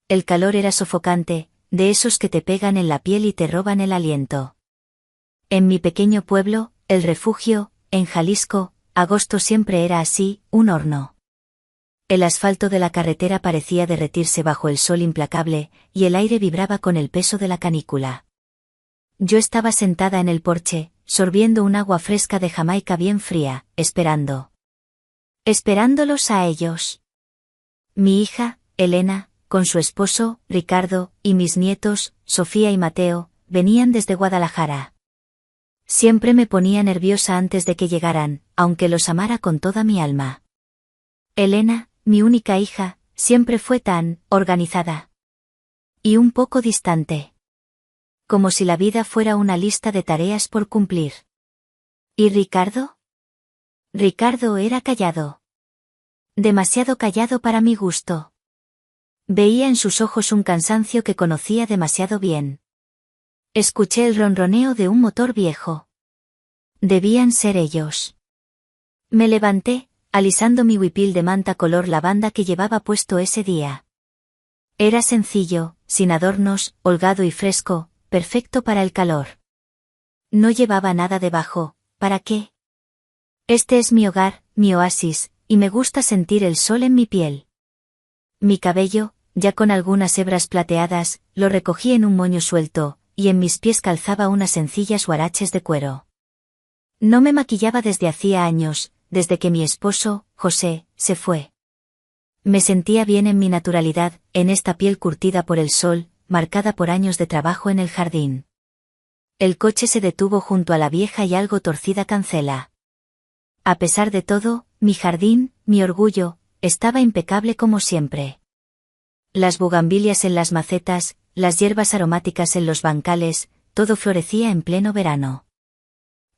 El calor era sofocante, de esos que te pegan en la piel y te roban el aliento. En mi pequeño pueblo, El Refugio, en Jalisco, agosto siempre era así, un horno. El asfalto de la carretera parecía derretirse bajo el sol implacable, y el aire vibraba con el peso de la canícula. Yo estaba sentada en el porche, sorbiendo un agua fresca de Jamaica bien fría, esperándolos a ellos. Mi hija, Elena, con su esposo, Ricardo, y mis nietos, Sofía y Mateo, venían desde Guadalajara. Siempre me ponía nerviosa antes de que llegaran, aunque los amara con toda mi alma. Elena, mi única hija, siempre fue tan organizada. Y un poco distante. Como si la vida fuera una lista de tareas por cumplir. ¿Y Ricardo? Ricardo era callado. Demasiado callado para mi gusto. Veía en sus ojos un cansancio que conocía demasiado bien. Escuché el ronroneo de un motor viejo. Debían ser ellos. Me levanté, alisando mi huipil de manta color lavanda que llevaba puesto ese día. Era sencillo, sin adornos, holgado y fresco, perfecto para el calor. No llevaba nada debajo, ¿para qué? Este es mi hogar, mi oasis, y me gusta sentir el sol en mi piel. Mi cabello, ya con algunas hebras plateadas, lo recogí en un moño suelto, y en mis pies calzaba unas sencillas huaraches de cuero. No me maquillaba desde hacía años, desde que mi esposo, José, se fue. Me sentía bien en mi naturalidad, en esta piel curtida por el sol, marcada por años de trabajo en el jardín. El coche se detuvo junto a la vieja y algo torcida cancela. A pesar de todo, mi jardín, mi orgullo, estaba impecable como siempre. Las bugambilias en las macetas, las hierbas aromáticas en los bancales, todo florecía en pleno verano.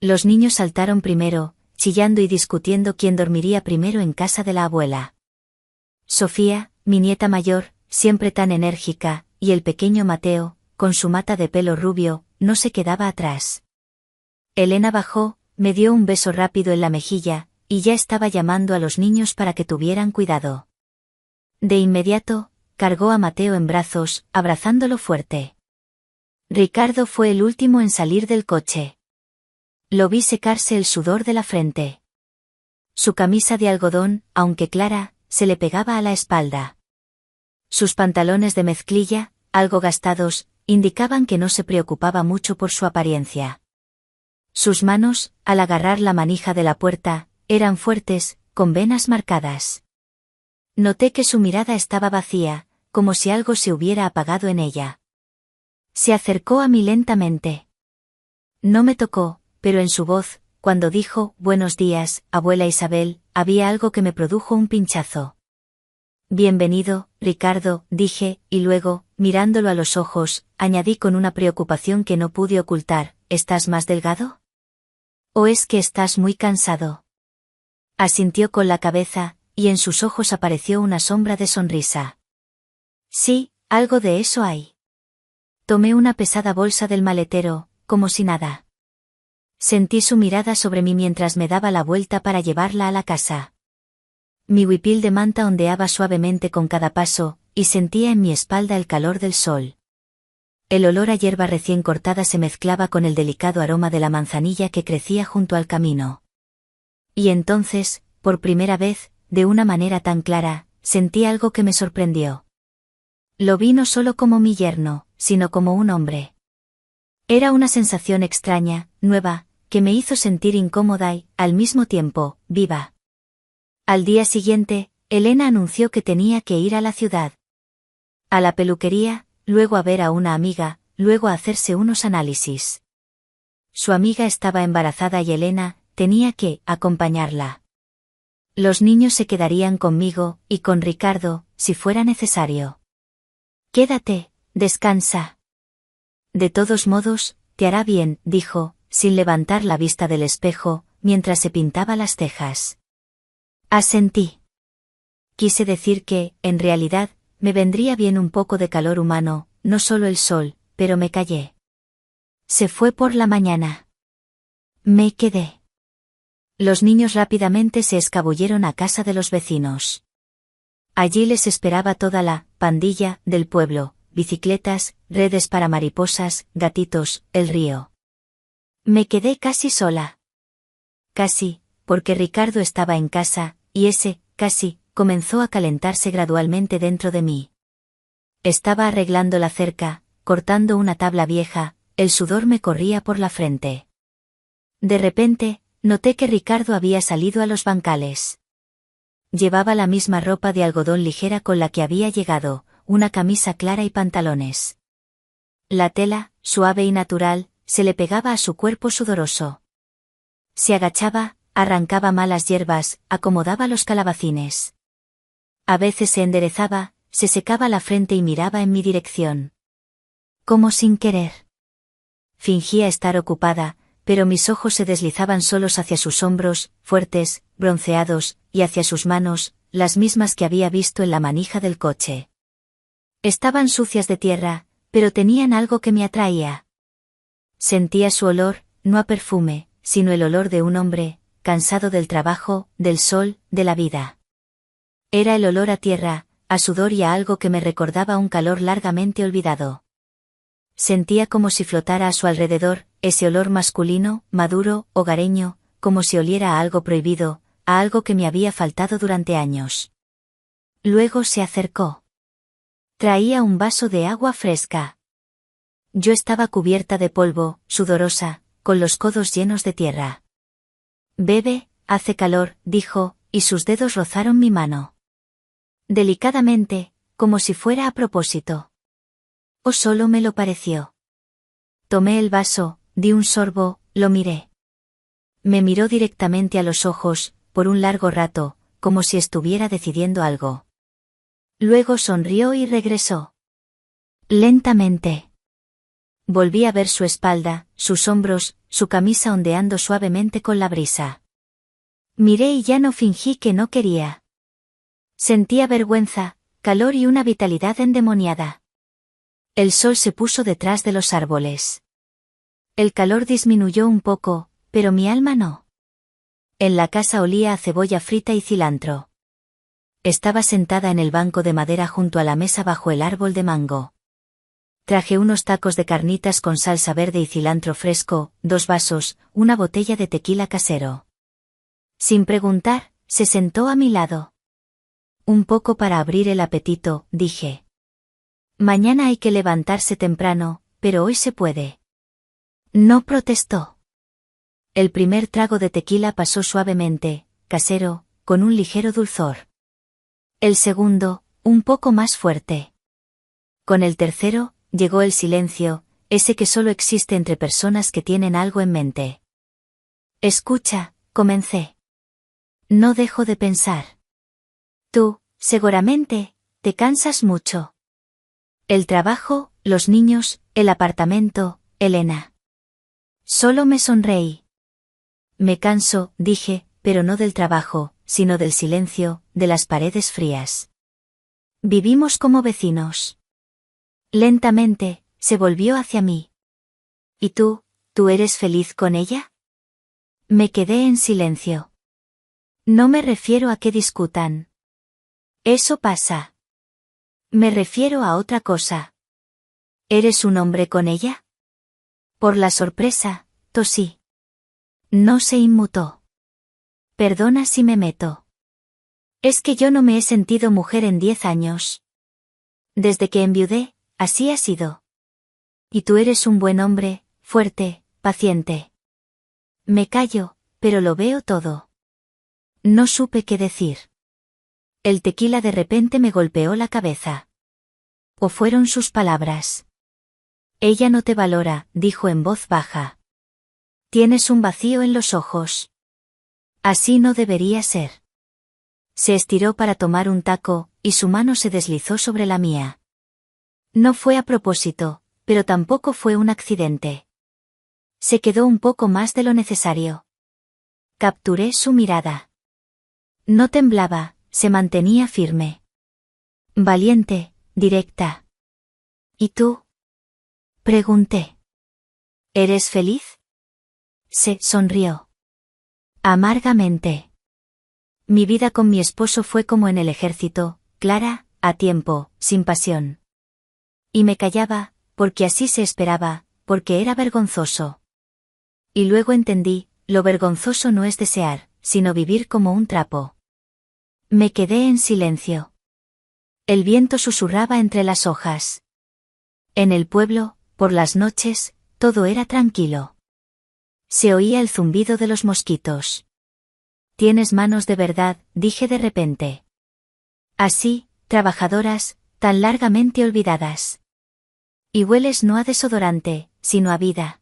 Los niños saltaron primero, chillando y discutiendo quién dormiría primero en casa de la abuela. Sofía, mi nieta mayor, siempre tan enérgica, y el pequeño Mateo, con su mata de pelo rubio, no se quedaba atrás. Elena bajó, me dio un beso rápido en la mejilla, y ya estaba llamando a los niños para que tuvieran cuidado. De inmediato, cargó a Mateo en brazos, abrazándolo fuerte. Ricardo fue el último en salir del coche. Lo vi secarse el sudor de la frente. Su camisa de algodón, aunque clara, se le pegaba a la espalda. Sus pantalones de mezclilla, algo gastados, indicaban que no se preocupaba mucho por su apariencia. Sus manos, al agarrar la manija de la puerta, eran fuertes, con venas marcadas. Noté que su mirada estaba vacía, como si algo se hubiera apagado en ella. Se acercó a mí lentamente. No me tocó, pero en su voz, cuando dijo, «Buenos días, abuela Isabel», había algo que me produjo un pinchazo. «Bienvenido, Ricardo», dije, y luego, mirándolo a los ojos, añadí con una preocupación que no pude ocultar, «¿Estás más delgado? ¿O es que estás muy cansado?» Asintió con la cabeza, y en sus ojos apareció una sombra de sonrisa. «Sí, algo de eso hay». Tomé una pesada bolsa del maletero, como si nada. Sentí su mirada sobre mí mientras me daba la vuelta para llevarla a la casa. Mi huipil de manta ondeaba suavemente con cada paso, y sentía en mi espalda el calor del sol. El olor a hierba recién cortada se mezclaba con el delicado aroma de la manzanilla que crecía junto al camino. Y entonces, por primera vez, de una manera tan clara, sentí algo que me sorprendió. Lo vi no solo como mi yerno, sino como un hombre. Era una sensación extraña, nueva, que me hizo sentir incómoda y, al mismo tiempo, viva. Al día siguiente, Elena anunció que tenía que ir a la ciudad. A la peluquería, luego a ver a una amiga, luego a hacerse unos análisis. Su amiga estaba embarazada y Elena tenía que acompañarla. Los niños se quedarían conmigo, y con Ricardo, si fuera necesario. «Quédate, descansa. De todos modos, te hará bien», dijo, sin levantar la vista del espejo, mientras se pintaba las cejas. Asentí. Quise decir que, en realidad, me vendría bien un poco de calor humano, no solo el sol, pero me callé. Se fue por la mañana. Me quedé. Los niños rápidamente se escabulleron a casa de los vecinos. Allí les esperaba toda la pandilla del pueblo, bicicletas, redes para mariposas, gatitos, el río. Me quedé casi sola. Casi, porque Ricardo estaba en casa, y ese, casi, comenzó a calentarse gradualmente dentro de mí. Estaba arreglando la cerca, cortando una tabla vieja, el sudor me corría por la frente. De repente, noté que Ricardo había salido a los bancales. Llevaba la misma ropa de algodón ligera con la que había llegado, una camisa clara y pantalones. La tela, suave y natural, se le pegaba a su cuerpo sudoroso. Se agachaba, arrancaba malas hierbas, acomodaba los calabacines. A veces se enderezaba, se secaba la frente y miraba en mi dirección. Como sin querer. Fingía estar ocupada, pero mis ojos se deslizaban solos hacia sus hombros, fuertes, bronceados, y hacia sus manos, las mismas que había visto en la manija del coche. Estaban sucias de tierra, pero tenían algo que me atraía. Sentía su olor, no a perfume, sino el olor de un hombre, cansado del trabajo, del sol, de la vida. Era el olor a tierra, a sudor y a algo que me recordaba un calor largamente olvidado. Sentía como si flotara a su alrededor, ese olor masculino, maduro, hogareño, como si oliera a algo prohibido, a algo que me había faltado durante años. Luego se acercó. Traía un vaso de agua fresca. Yo estaba cubierta de polvo, sudorosa, con los codos llenos de tierra. Bebe, hace calor, dijo, y sus dedos rozaron mi mano. Delicadamente, como si fuera a propósito. ¿O solo me lo pareció? Tomé el vaso, di un sorbo, lo miré. Me miró directamente a los ojos, por un largo rato, como si estuviera decidiendo algo. Luego sonrió y regresó. Lentamente. Volví a ver su espalda, sus hombros, su camisa ondeando suavemente con la brisa. Miré y ya no fingí que no quería. Sentía vergüenza, calor y una vitalidad endemoniada. El sol se puso detrás de los árboles. El calor disminuyó un poco, pero mi alma no. En la casa olía a cebolla frita y cilantro. Estaba sentada en el banco de madera junto a la mesa bajo el árbol de mango. Traje unos tacos de carnitas con salsa verde y cilantro fresco, 2 vasos, una botella de tequila casero. Sin preguntar, se sentó a mi lado. Un poco para abrir el apetito, dije. Mañana hay que levantarse temprano, pero hoy se puede. No protestó. El primer trago de tequila pasó suavemente, casero, con un ligero dulzor. El segundo, un poco más fuerte. Con el tercero, llegó el silencio, ese que solo existe entre personas que tienen algo en mente. Escucha, comencé. No dejo de pensar. Tú, seguramente, te cansas mucho. El trabajo, los niños, el apartamento, Elena. Solo me sonreí. Me canso, dije, pero no del trabajo, sino del silencio, de las paredes frías. Vivimos como vecinos. Lentamente, se volvió hacia mí. ¿Y tú eres feliz con ella? Me quedé en silencio. No me refiero a que discutan. Eso pasa. Me refiero a otra cosa. ¿Eres un hombre con ella? Por la sorpresa, tosí. No se inmutó. Perdona si me meto. Es que yo no me he sentido mujer en 10 años. Desde que enviudé, así ha sido. Y tú eres un buen hombre, fuerte, paciente. Me callo, pero lo veo todo. No supe qué decir. El tequila de repente me golpeó la cabeza. ¿O fueron sus palabras? Ella no te valora, dijo en voz baja. Tienes un vacío en los ojos. Así no debería ser. Se estiró para tomar un taco, y su mano se deslizó sobre la mía. No fue a propósito, pero tampoco fue un accidente. Se quedó un poco más de lo necesario. Capturé su mirada. No temblaba, se mantenía firme. Valiente, directa. ¿Y tú? Pregunté. ¿Eres feliz? Se sonrió. Amargamente. Mi vida con mi esposo fue como en el ejército, clara, a tiempo, sin pasión. Y me callaba, porque así se esperaba, porque era vergonzoso. Y luego entendí, lo vergonzoso no es desear, sino vivir como un trapo. Me quedé en silencio. El viento susurraba entre las hojas. En el pueblo, por las noches, todo era tranquilo. Se oía el zumbido de los mosquitos. Tienes manos de verdad, dije de repente. Así, trabajadoras, tan largamente olvidadas. Y hueles no a desodorante, sino a vida.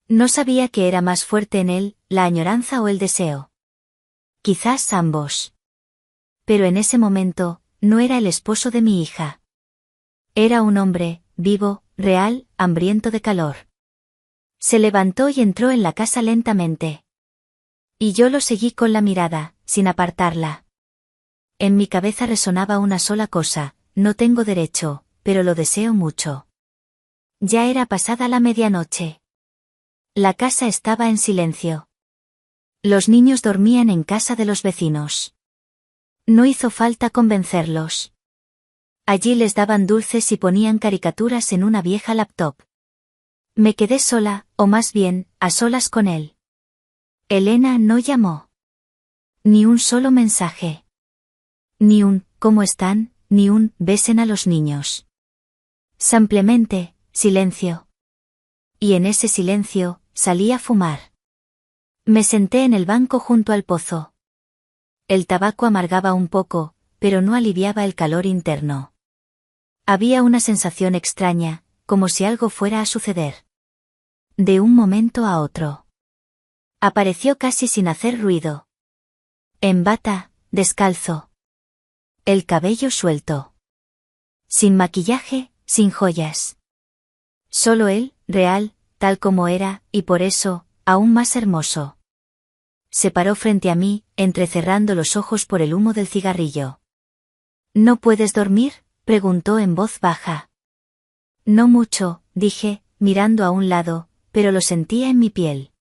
No sabía que era más fuerte en él, la añoranza o el deseo. Quizás ambos. Pero en ese momento, no era el esposo de mi hija. Era un hombre, vivo, real, hambriento de calor. Se levantó y entró en la casa lentamente. Y yo lo seguí con la mirada, sin apartarla. En mi cabeza resonaba una sola cosa, no tengo derecho, pero lo deseo mucho. Ya era pasada la medianoche. La casa estaba en silencio. Los niños dormían en casa de los vecinos. No hizo falta convencerlos. Allí les daban dulces y ponían caricaturas en una vieja laptop. Me quedé sola, o más bien, a solas con él. Elena no llamó. Ni un solo mensaje. Ni un ¿cómo están?, ni un besen a los niños. Simplemente, silencio. Y en ese silencio, salí a fumar. Me senté en el banco junto al pozo. El tabaco amargaba un poco, pero no aliviaba el calor interno. Había una sensación extraña, como si algo fuera a suceder. De un momento a otro. Apareció casi sin hacer ruido. En bata, descalzo. El cabello suelto. Sin maquillaje, sin joyas. Solo él, real, tal como era, y por eso, aún más hermoso. Se paró frente a mí, entrecerrando los ojos por el humo del cigarrillo. ¿No puedes dormir?, preguntó en voz baja. No mucho, dije, mirando a un lado, pero lo sentía en mi piel.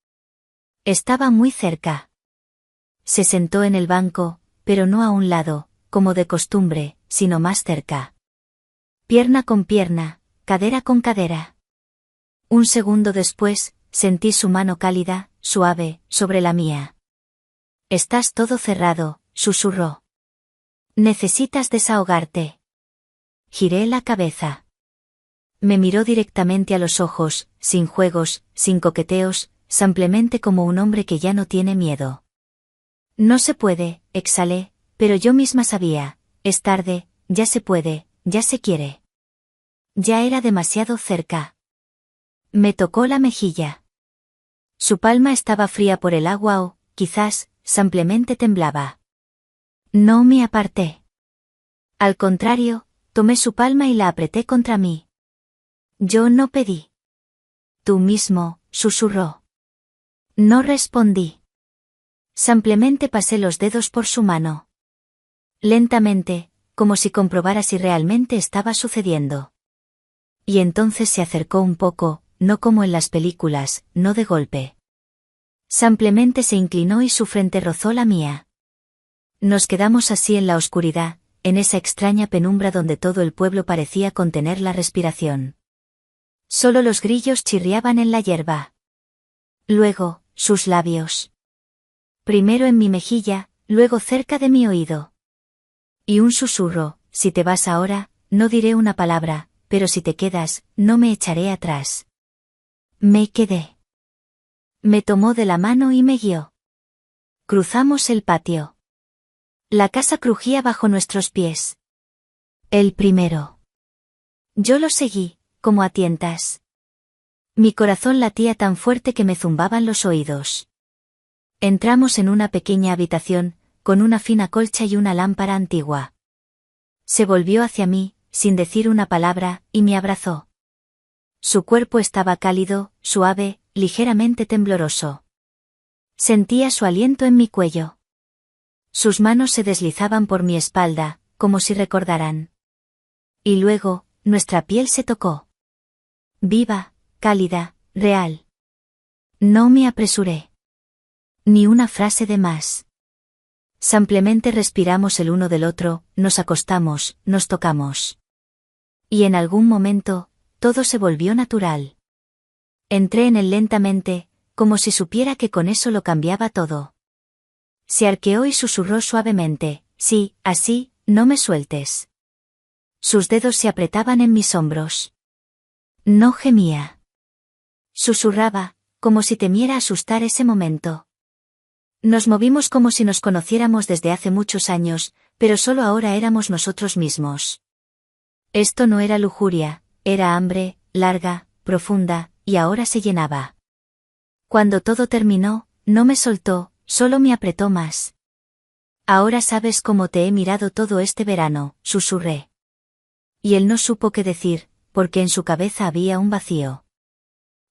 Estaba muy cerca. Se sentó en el banco, pero no a un lado, como de costumbre, sino más cerca. Pierna con pierna, cadera con cadera. Un segundo después, sentí su mano cálida, suave, sobre la mía. Estás todo cerrado, susurró. Necesitas desahogarte. Giré la cabeza. Me miró directamente a los ojos, sin juegos, sin coqueteos, simplemente como un hombre que ya no tiene miedo. No se puede, exhalé, pero yo misma sabía, es tarde, ya se puede, ya se quiere. Ya era demasiado cerca. Me tocó la mejilla. Su palma estaba fría por el agua o, quizás, simplemente temblaba. No me aparté. Al contrario, tomé su palma y la apreté contra mí. Yo no pedí. Tú mismo, susurró. No respondí. Simplemente pasé los dedos por su mano. Lentamente, como si comprobara si realmente estaba sucediendo. Y entonces se acercó un poco, no como en las películas, no de golpe. Simplemente se inclinó y su frente rozó la mía. Nos quedamos así en la oscuridad, en esa extraña penumbra donde todo el pueblo parecía contener la respiración. Solo los grillos chirriaban en la hierba. Luego, sus labios. Primero en mi mejilla, luego cerca de mi oído. Y un susurro, si te vas ahora, no diré una palabra, pero si te quedas, no me echaré atrás. Me quedé. Me tomó de la mano y me guió. Cruzamos el patio. La casa crujía bajo nuestros pies. El primero. Yo lo seguí, como a tientas. Mi corazón latía tan fuerte que me zumbaban los oídos. Entramos en una pequeña habitación, con una fina colcha y una lámpara antigua. Se volvió hacia mí, sin decir una palabra, y me abrazó. Su cuerpo estaba cálido, suave, ligeramente tembloroso. Sentía su aliento en mi cuello. Sus manos se deslizaban por mi espalda, como si recordaran. Y luego, nuestra piel se tocó. Viva, cálida, real. No me apresuré. Ni una frase de más. Simplemente respiramos el uno del otro, nos acostamos, nos tocamos. Y en algún momento, todo se volvió natural. Entré en él lentamente, como si supiera que con eso lo cambiaba todo. Se arqueó y susurró suavemente, sí, así, no me sueltes. Sus dedos se apretaban en mis hombros. No gemía. Susurraba, como si temiera asustar ese momento. Nos movimos como si nos conociéramos desde hace muchos años, pero solo ahora éramos nosotros mismos. Esto no era lujuria, era hambre, larga, profunda, y ahora se llenaba. Cuando todo terminó, no me soltó, solo me apretó más. Ahora sabes cómo te he mirado todo este verano, susurré. Y él no supo qué decir, porque en su cabeza había un vacío.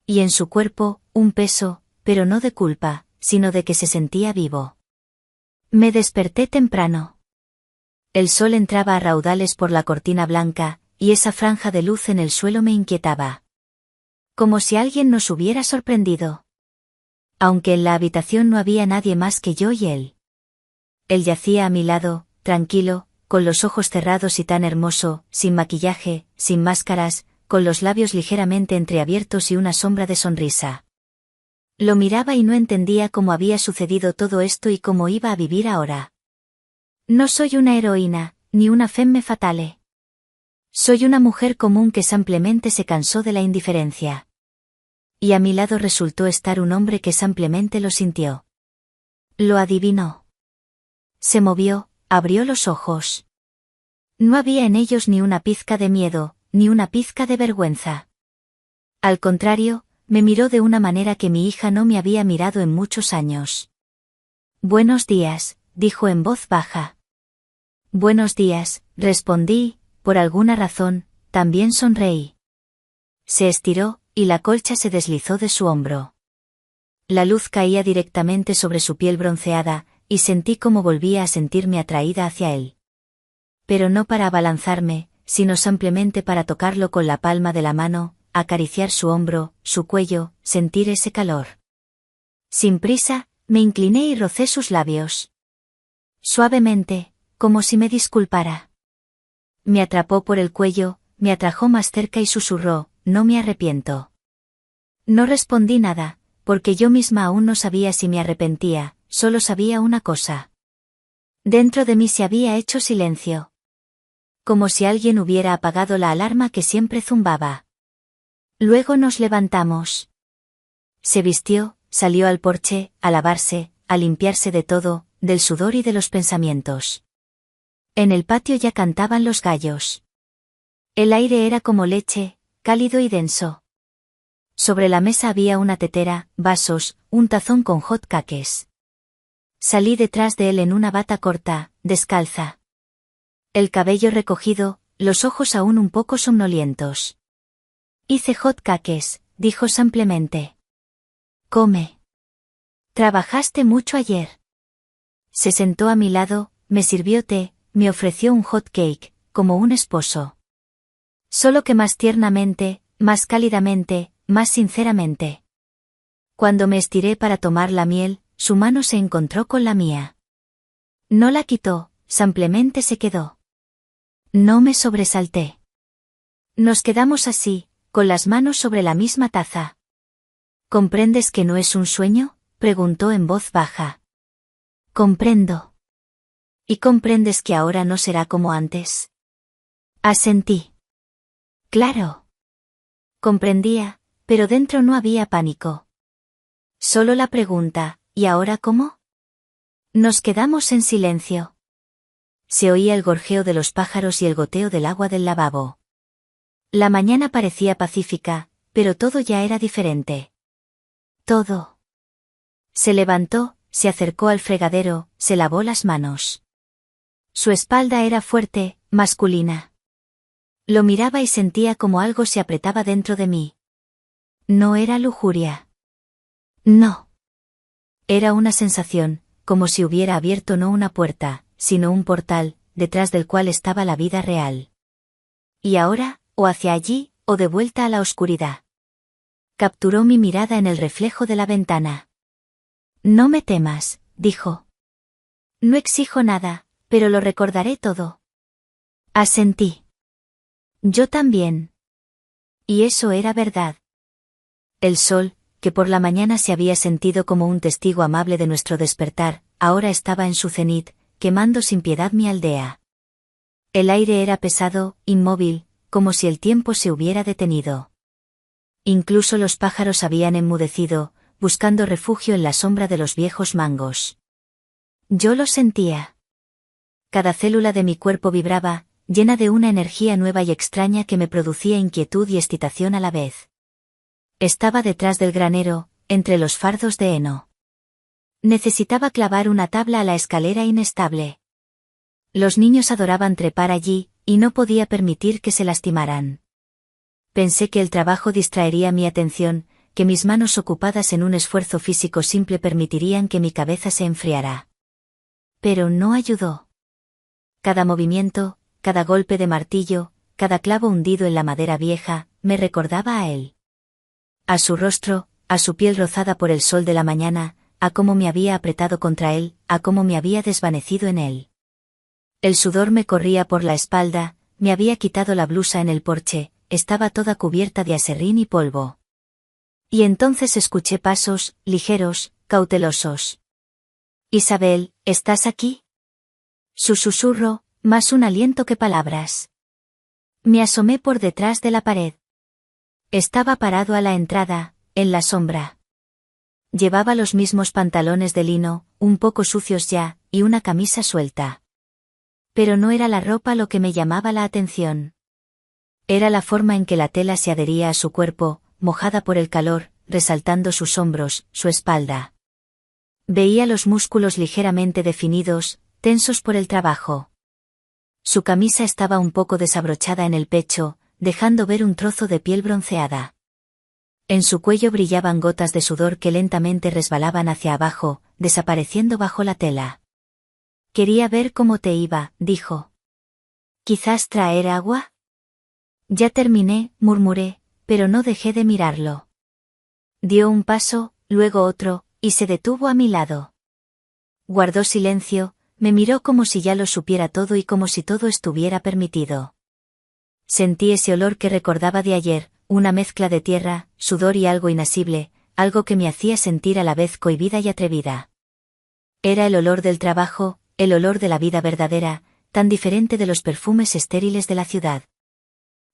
Y en su cuerpo, un peso, pero no de culpa, sino de que se sentía vivo. Me desperté temprano. El sol entraba a raudales por la cortina blanca, y esa franja de luz en el suelo me inquietaba. Como si alguien nos hubiera sorprendido. Aunque en la habitación no había nadie más que yo y él. Él yacía a mi lado, tranquilo, con los ojos cerrados y tan hermoso, sin maquillaje, sin máscaras, con los labios ligeramente entreabiertos y una sombra de sonrisa. Lo miraba y no entendía cómo había sucedido todo esto y cómo iba a vivir ahora. No soy una heroína, ni una femme fatale. Soy una mujer común que simplemente se cansó de la indiferencia. Y a mi lado resultó estar un hombre que simplemente lo sintió. Lo adivinó. Se movió, abrió los ojos. No había en ellos ni una pizca de miedo, ni una pizca de vergüenza. Al contrario, me miró de una manera que mi hija no me había mirado en muchos años. Buenos días, dijo en voz baja. Buenos días, respondí, por alguna razón, también sonreí. Se estiró, y la colcha se deslizó de su hombro. La luz caía directamente sobre su piel bronceada, y sentí cómo volvía a sentirme atraída hacia él. Pero no para abalanzarme, sino simplemente para tocarlo con la palma de la mano, acariciar su hombro, su cuello, sentir ese calor. Sin prisa, me incliné y rocé sus labios. Suavemente, como si me disculpara. Me atrapó por el cuello, me atrajo más cerca y susurró, no me arrepiento. No respondí nada, porque yo misma aún no sabía si me arrepentía, solo sabía una cosa. Dentro de mí se había hecho silencio. Como si alguien hubiera apagado la alarma que siempre zumbaba. Luego nos levantamos. Se vistió, salió al porche, a lavarse, a limpiarse de todo, del sudor y de los pensamientos. En el patio ya cantaban los gallos. El aire era como leche, cálido y denso. Sobre la mesa había una tetera, vasos, un tazón con hot cakes. Salí detrás de él en una bata corta, descalza. El cabello recogido, los ojos aún un poco somnolientos. Hice hot cakes, dijo simplemente. Come. Trabajaste mucho ayer. Se sentó a mi lado, me sirvió té, me ofreció un hot cake, como un esposo. Solo que más tiernamente, más cálidamente, más sinceramente. Cuando me estiré para tomar la miel, su mano se encontró con la mía. No la quitó, simplemente se quedó. No me sobresalté. Nos quedamos así, con las manos sobre la misma taza. ¿Comprendes que no es un sueño?, preguntó en voz baja. Comprendo. ¿Y comprendes que ahora no será como antes? Asentí. Claro. Comprendía, pero dentro no había pánico. Solo la pregunta, ¿y ahora cómo? Nos quedamos en silencio. Se oía el gorjeo de los pájaros y el goteo del agua del lavabo. La mañana parecía pacífica, pero todo ya era diferente. Todo. Se levantó, se acercó al fregadero, se lavó las manos. Su espalda era fuerte, masculina. Lo miraba y sentía como algo se apretaba dentro de mí. No era lujuria. No. Era una sensación, como si hubiera abierto no una puerta, sino un portal, detrás del cual estaba la vida real. Y ahora, o hacia allí, o de vuelta a la oscuridad. Capturó mi mirada en el reflejo de la ventana. No me temas, dijo. No exijo nada, pero lo recordaré todo. Asentí. Yo también. Y eso era verdad. El sol, que por la mañana se había sentido como un testigo amable de nuestro despertar, ahora estaba en su cenit, quemando sin piedad mi aldea. El aire era pesado, inmóvil, como si el tiempo se hubiera detenido. Incluso los pájaros habían enmudecido, buscando refugio en la sombra de los viejos mangos. Yo lo sentía. Cada célula de mi cuerpo vibraba, llena de una energía nueva y extraña que me producía inquietud y excitación a la vez. Estaba detrás del granero, entre los fardos de heno. Necesitaba clavar una tabla a la escalera inestable. Los niños adoraban trepar allí, y no podía permitir que se lastimaran. Pensé que el trabajo distraería mi atención, que mis manos ocupadas en un esfuerzo físico simple permitirían que mi cabeza se enfriara. Pero no ayudó. Cada movimiento, cada golpe de martillo, cada clavo hundido en la madera vieja, me recordaba a él. A su rostro, a su piel rozada por el sol de la mañana, a cómo me había apretado contra él, a cómo me había desvanecido en él. El sudor me corría por la espalda, me había quitado la blusa en el porche, estaba toda cubierta de aserrín y polvo. Y entonces escuché pasos, ligeros, cautelosos. «Isabel, ¿estás aquí?» Su susurro, más un aliento que palabras. Me asomé por detrás de la pared. Estaba parado a la entrada, en la sombra. Llevaba los mismos pantalones de lino, un poco sucios ya, y una camisa suelta. Pero no era la ropa lo que me llamaba la atención. Era la forma en que la tela se adhería a su cuerpo, mojada por el calor, resaltando sus hombros, su espalda. Veía los músculos ligeramente definidos, tensos por el trabajo. Su camisa estaba un poco desabrochada en el pecho, dejando ver un trozo de piel bronceada. En su cuello brillaban gotas de sudor que lentamente resbalaban hacia abajo, desapareciendo bajo la tela. «Quería ver cómo te iba», dijo. «¿Quizás traer agua?» «Ya terminé», murmuré, pero no dejé de mirarlo. Dio un paso, luego otro, y se detuvo a mi lado. Guardó silencio, me miró como si ya lo supiera todo y como si todo estuviera permitido. Sentí ese olor que recordaba de ayer, una mezcla de tierra, sudor y algo inasible, algo que me hacía sentir a la vez cohibida y atrevida. Era el olor del trabajo, el olor de la vida verdadera, tan diferente de los perfumes estériles de la ciudad.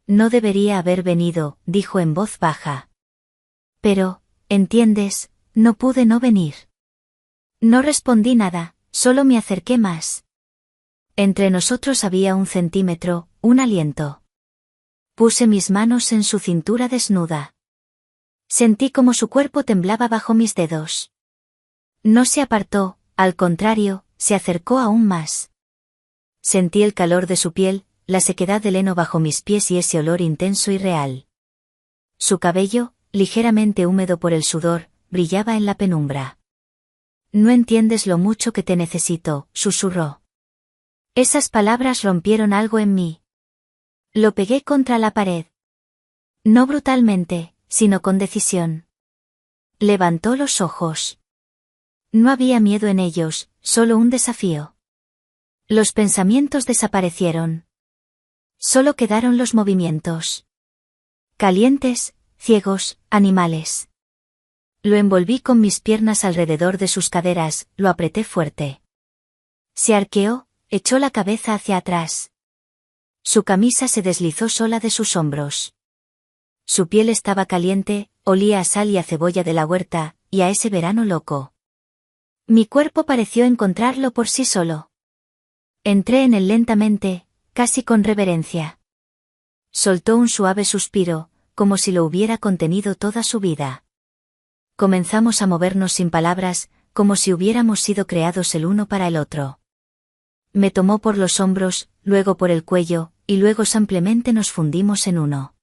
«No debería haber venido», dijo en voz baja. «Pero, ¿entiendes? No pude no venir». No respondí nada, solo me acerqué más. Entre nosotros había 1 centímetro, un aliento. Puse mis manos en su cintura desnuda. Sentí como su cuerpo temblaba bajo mis dedos. No se apartó, al contrario, se acercó aún más. Sentí el calor de su piel, la sequedad del heno bajo mis pies y ese olor intenso y real. Su cabello, ligeramente húmedo por el sudor, brillaba en la penumbra. «No entiendes lo mucho que te necesito», susurró. Esas palabras rompieron algo en mí. Lo pegué contra la pared. No brutalmente, sino con decisión. Levantó los ojos. No había miedo en ellos, solo un desafío. Los pensamientos desaparecieron. Solo quedaron los movimientos. Calientes, ciegos, animales. Lo envolví con mis piernas alrededor de sus caderas, lo apreté fuerte. Se arqueó, echó la cabeza hacia atrás. Su camisa se deslizó sola de sus hombros. Su piel estaba caliente, olía a sal y a cebolla de la huerta, y a ese verano loco. Mi cuerpo pareció encontrarlo por sí solo. Entré en él lentamente, casi con reverencia. Soltó un suave suspiro, como si lo hubiera contenido toda su vida. Comenzamos a movernos sin palabras, como si hubiéramos sido creados el uno para el otro. Me tomó por los hombros, luego por el cuello, y luego simplemente nos fundimos en uno.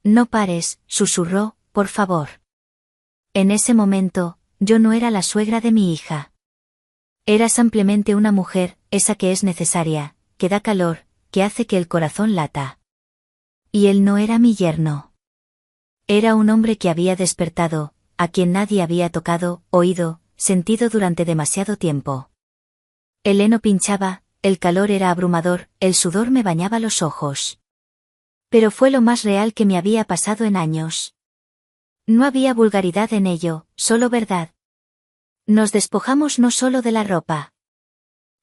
«No pares», susurró, «por favor». En ese momento, yo no era la suegra de mi hija. Era simplemente una mujer, esa que es necesaria, que da calor, que hace que el corazón lata. Y él no era mi yerno. Era un hombre que había despertado, a quien nadie había tocado, oído, sentido durante demasiado tiempo. El heno pinchaba, el calor era abrumador, el sudor me bañaba los ojos. Pero fue lo más real que me había pasado en años. No había vulgaridad en ello, solo verdad. Nos despojamos no solo de la ropa.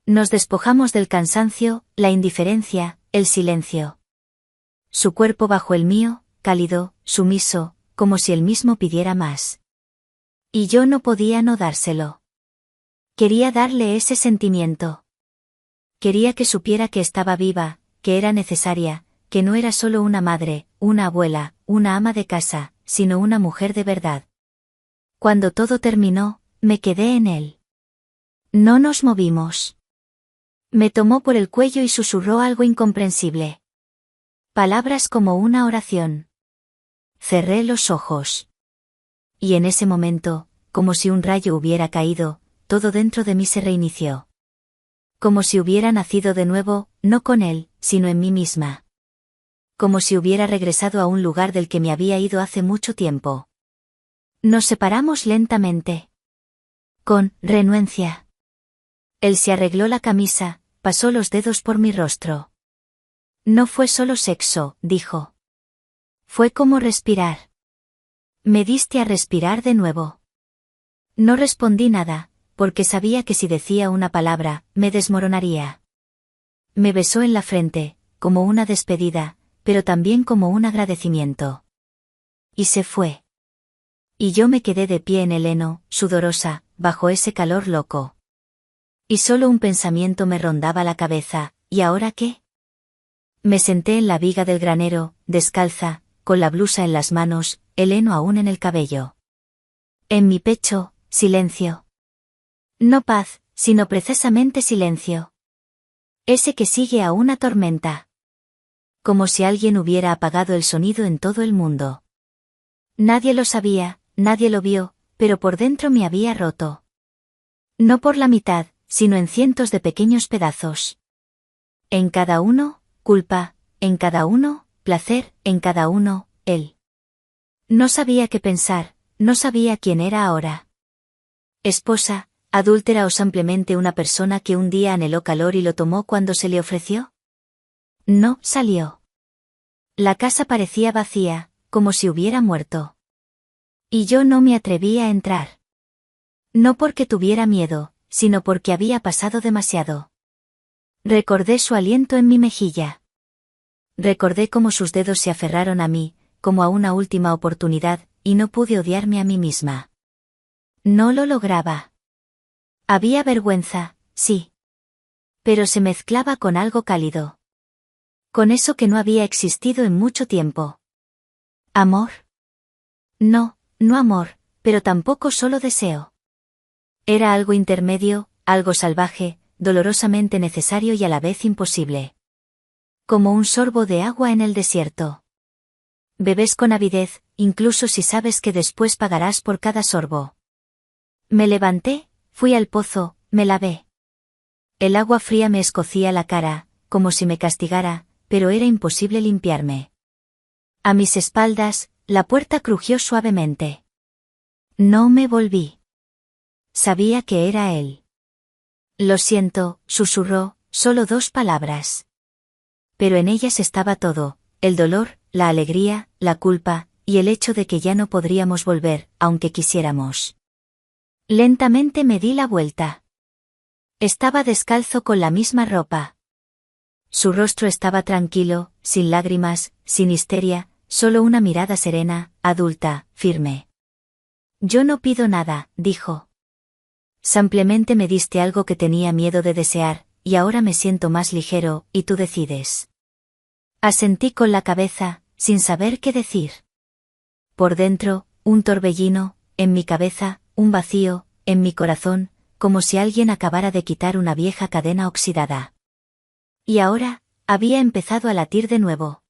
Nos despojamos del cansancio, la indiferencia, el silencio. Su cuerpo bajo el mío, cálido, sumiso, como si él mismo pidiera más. Y yo no podía no dárselo. Quería darle ese sentimiento. Quería que supiera que estaba viva, que era necesaria, que no era solo una madre, una abuela, una ama de casa, sino una mujer de verdad. Cuando todo terminó, me quedé en él. No nos movimos. Me tomó por el cuello y susurró algo incomprensible. Palabras como una oración. Cerré los ojos. Y en ese momento, como si un rayo hubiera caído, todo dentro de mí se reinició. Como si hubiera nacido de nuevo, no con él, sino en mí misma. Como si hubiera regresado a un lugar del que me había ido hace mucho tiempo. Nos separamos lentamente. Con renuencia. Él se arregló la camisa, pasó los dedos por mi rostro. No fue solo sexo, dijo. Fue como respirar. Me diste a respirar de nuevo. No respondí nada, porque sabía que si decía una palabra, me desmoronaría. Me besó en la frente, como una despedida, pero también como un agradecimiento. Y se fue. Y yo me quedé de pie en el heno, sudorosa, bajo ese calor loco. Y solo un pensamiento me rondaba la cabeza, ¿y ahora qué? Me senté en la viga del granero, descalza, con la blusa en las manos, el heno aún en el cabello. En mi pecho, silencio. No paz, sino precisamente silencio. Ese que sigue a una tormenta. Como si alguien hubiera apagado el sonido en todo el mundo. Nadie lo sabía, nadie lo vio, pero por dentro me había roto. No por la mitad, sino en cientos de pequeños pedazos. En cada uno, culpa, en cada uno, placer, en cada uno, él. No sabía qué pensar, no sabía quién era ahora. Esposa, adúltera o simplemente una persona que un día anheló calor y lo tomó cuando se le ofreció. No, salió. La casa parecía vacía, como si hubiera muerto. Y yo no me atreví a entrar. No porque tuviera miedo, sino porque había pasado demasiado. Recordé su aliento en mi mejilla. Recordé cómo sus dedos se aferraron a mí, como a una última oportunidad, y no pude odiarme a mí misma. No lo lograba. Había vergüenza, sí. Pero se mezclaba con algo cálido. Con eso que no había existido en mucho tiempo. ¿Amor? No, no amor, pero tampoco solo deseo. Era algo intermedio, algo salvaje, dolorosamente necesario y a la vez imposible. Como un sorbo de agua en el desierto. Bebes con avidez, incluso si sabes que después pagarás por cada sorbo. Me levanté, fui al pozo, me lavé. El agua fría me escocía la cara, como si me castigara, pero era imposible limpiarme. A mis espaldas, la puerta crujió suavemente. No me volví. Sabía que era él. Lo siento, susurró, solo 2 palabras. Pero en ellas estaba todo, el dolor, la alegría, la culpa, y el hecho de que ya no podríamos volver, aunque quisiéramos. Lentamente me di la vuelta. Estaba descalzo con la misma ropa. Su rostro estaba tranquilo, sin lágrimas, sin histeria, solo una mirada serena, adulta, firme. Yo no pido nada, dijo. Simplemente me diste algo que tenía miedo de desear, y ahora me siento más ligero, y tú decides. Asentí con la cabeza, sin saber qué decir. Por dentro, un torbellino, en mi cabeza, un vacío, en mi corazón, como si alguien acabara de quitar una vieja cadena oxidada. Y ahora, había empezado a latir de nuevo.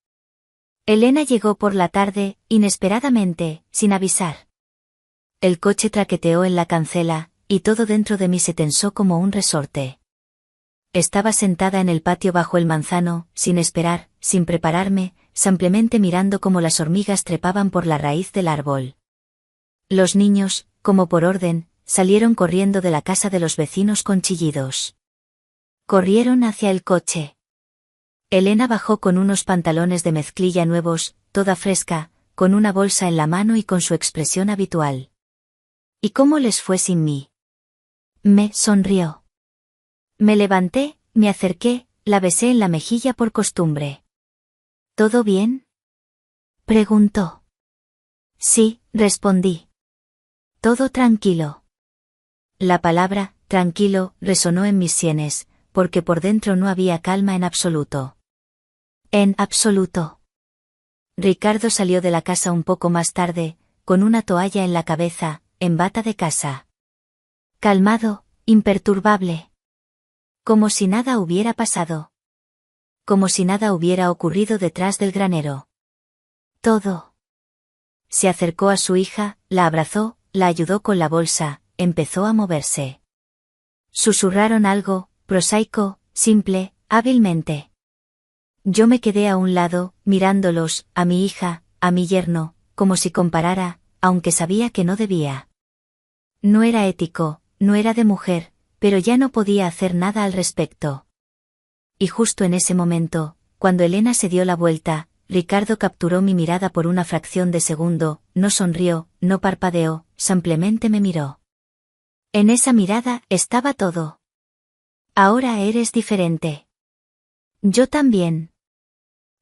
Elena llegó por la tarde, inesperadamente, sin avisar. El coche traqueteó en la cancela, y todo dentro de mí se tensó como un resorte. Estaba sentada en el patio bajo el manzano, sin esperar, sin prepararme, simplemente mirando cómo las hormigas trepaban por la raíz del árbol. Los niños, como por orden, salieron corriendo de la casa de los vecinos con chillidos. Corrieron hacia el coche. Elena bajó con unos pantalones de mezclilla nuevos, toda fresca, con una bolsa en la mano y con su expresión habitual. ¿Y cómo les fue sin mí? Me sonrió. Me levanté, me acerqué, la besé en la mejilla por costumbre. ¿Todo bien?, preguntó. Sí, respondí. Todo tranquilo. La palabra, tranquilo, resonó en mis sienes, porque por dentro no había calma en absoluto. En absoluto. Ricardo salió de la casa un poco más tarde, con una toalla en la cabeza, en bata de casa. Calmado, imperturbable. Como si nada hubiera pasado. Como si nada hubiera ocurrido detrás del granero. Todo. Se acercó a su hija, la abrazó, la ayudó con la bolsa, empezó a moverse. Susurraron algo, prosaico, simple, hábilmente. Yo me quedé a un lado, mirándolos, a mi hija, a mi yerno, como si comparara, aunque sabía que no debía. No era ético, no era de mujer, pero ya no podía hacer nada al respecto. Y justo en ese momento, cuando Elena se dio la vuelta, Ricardo capturó mi mirada por una fracción de segundo, no sonrió, no parpadeó, simplemente me miró. En esa mirada estaba todo. Ahora eres diferente. Yo también.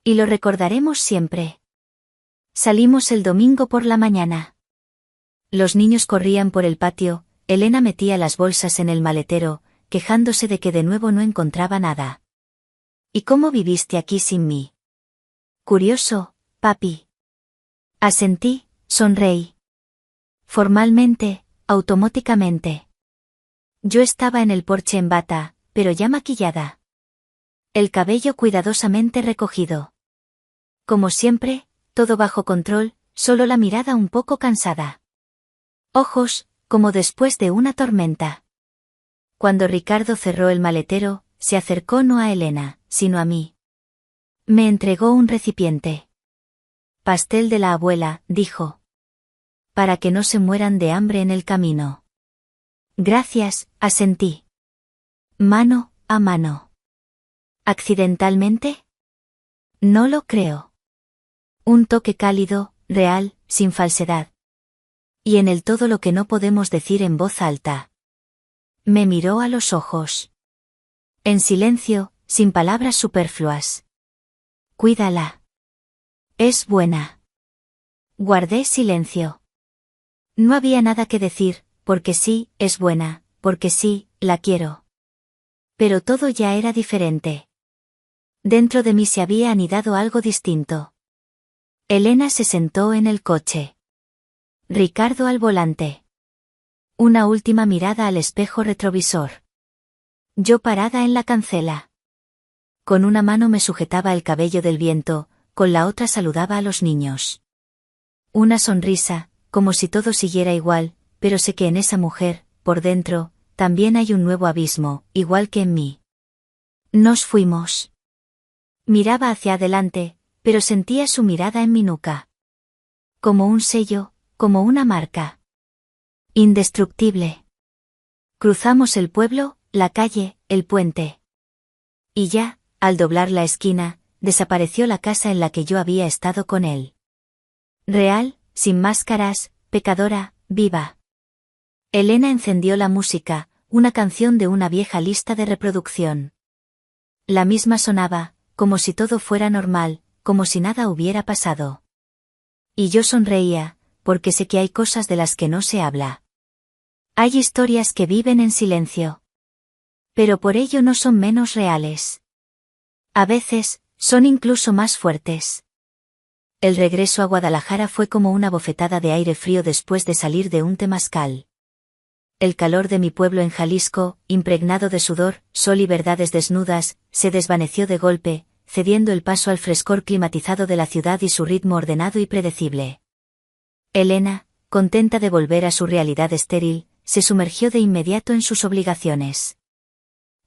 Y lo recordaremos siempre. Salimos el domingo por la mañana. Los niños corrían por el patio, Elena metía las bolsas en el maletero, quejándose de que de nuevo no encontraba nada. ¿Y cómo viviste aquí sin mí? Curioso, papi. Asentí, sonreí. Formalmente, automáticamente. Yo estaba en el porche en bata, pero ya maquillada. El cabello cuidadosamente recogido. Como siempre, todo bajo control, solo la mirada un poco cansada. Ojos, como después de una tormenta. Cuando Ricardo cerró el maletero, se acercó no a Elena, sino a mí. Me entregó un recipiente. Pastel de la abuela, dijo. Para que no se mueran de hambre en el camino. Gracias, asentí. Mano a mano. ¿Accidentalmente? No lo creo. Un toque cálido, real, sin falsedad. Y en él todo lo que no podemos decir en voz alta. Me miró a los ojos. En silencio, sin palabras superfluas. Cuídala. Es buena. Guardé silencio. No había nada que decir, porque sí, es buena, porque sí, la quiero. Pero todo ya era diferente. Dentro de mí se había anidado algo distinto. Elena se sentó en el coche. Ricardo al volante. Una última mirada al espejo retrovisor. Yo parada en la cancela. Con una mano me sujetaba el cabello del viento, con la otra saludaba a los niños. Una sonrisa, como si todo siguiera igual, pero sé que en esa mujer, por dentro, también hay un nuevo abismo, igual que en mí. Nos fuimos. Miraba hacia adelante, pero sentía su mirada en mi nuca. Como un sello, como una marca. Indestructible. Cruzamos el pueblo, la calle, el puente. Y ya, al doblar la esquina, desapareció la casa en la que yo había estado con él. Real, sin máscaras, pecadora, viva. Elena encendió la música, una canción de una vieja lista de reproducción. La misma sonaba, como si todo fuera normal, como si nada hubiera pasado. Y yo sonreía, porque sé que hay cosas de las que no se habla. Hay historias que viven en silencio. Pero por ello no son menos reales. A veces, son incluso más fuertes. El regreso a Guadalajara fue como una bofetada de aire frío después de salir de un temazcal. El calor de mi pueblo en Jalisco, impregnado de sudor, sol y verdades desnudas, se desvaneció de golpe, cediendo el paso al frescor climatizado de la ciudad y su ritmo ordenado y predecible. Elena, contenta de volver a su realidad estéril, se sumergió de inmediato en sus obligaciones.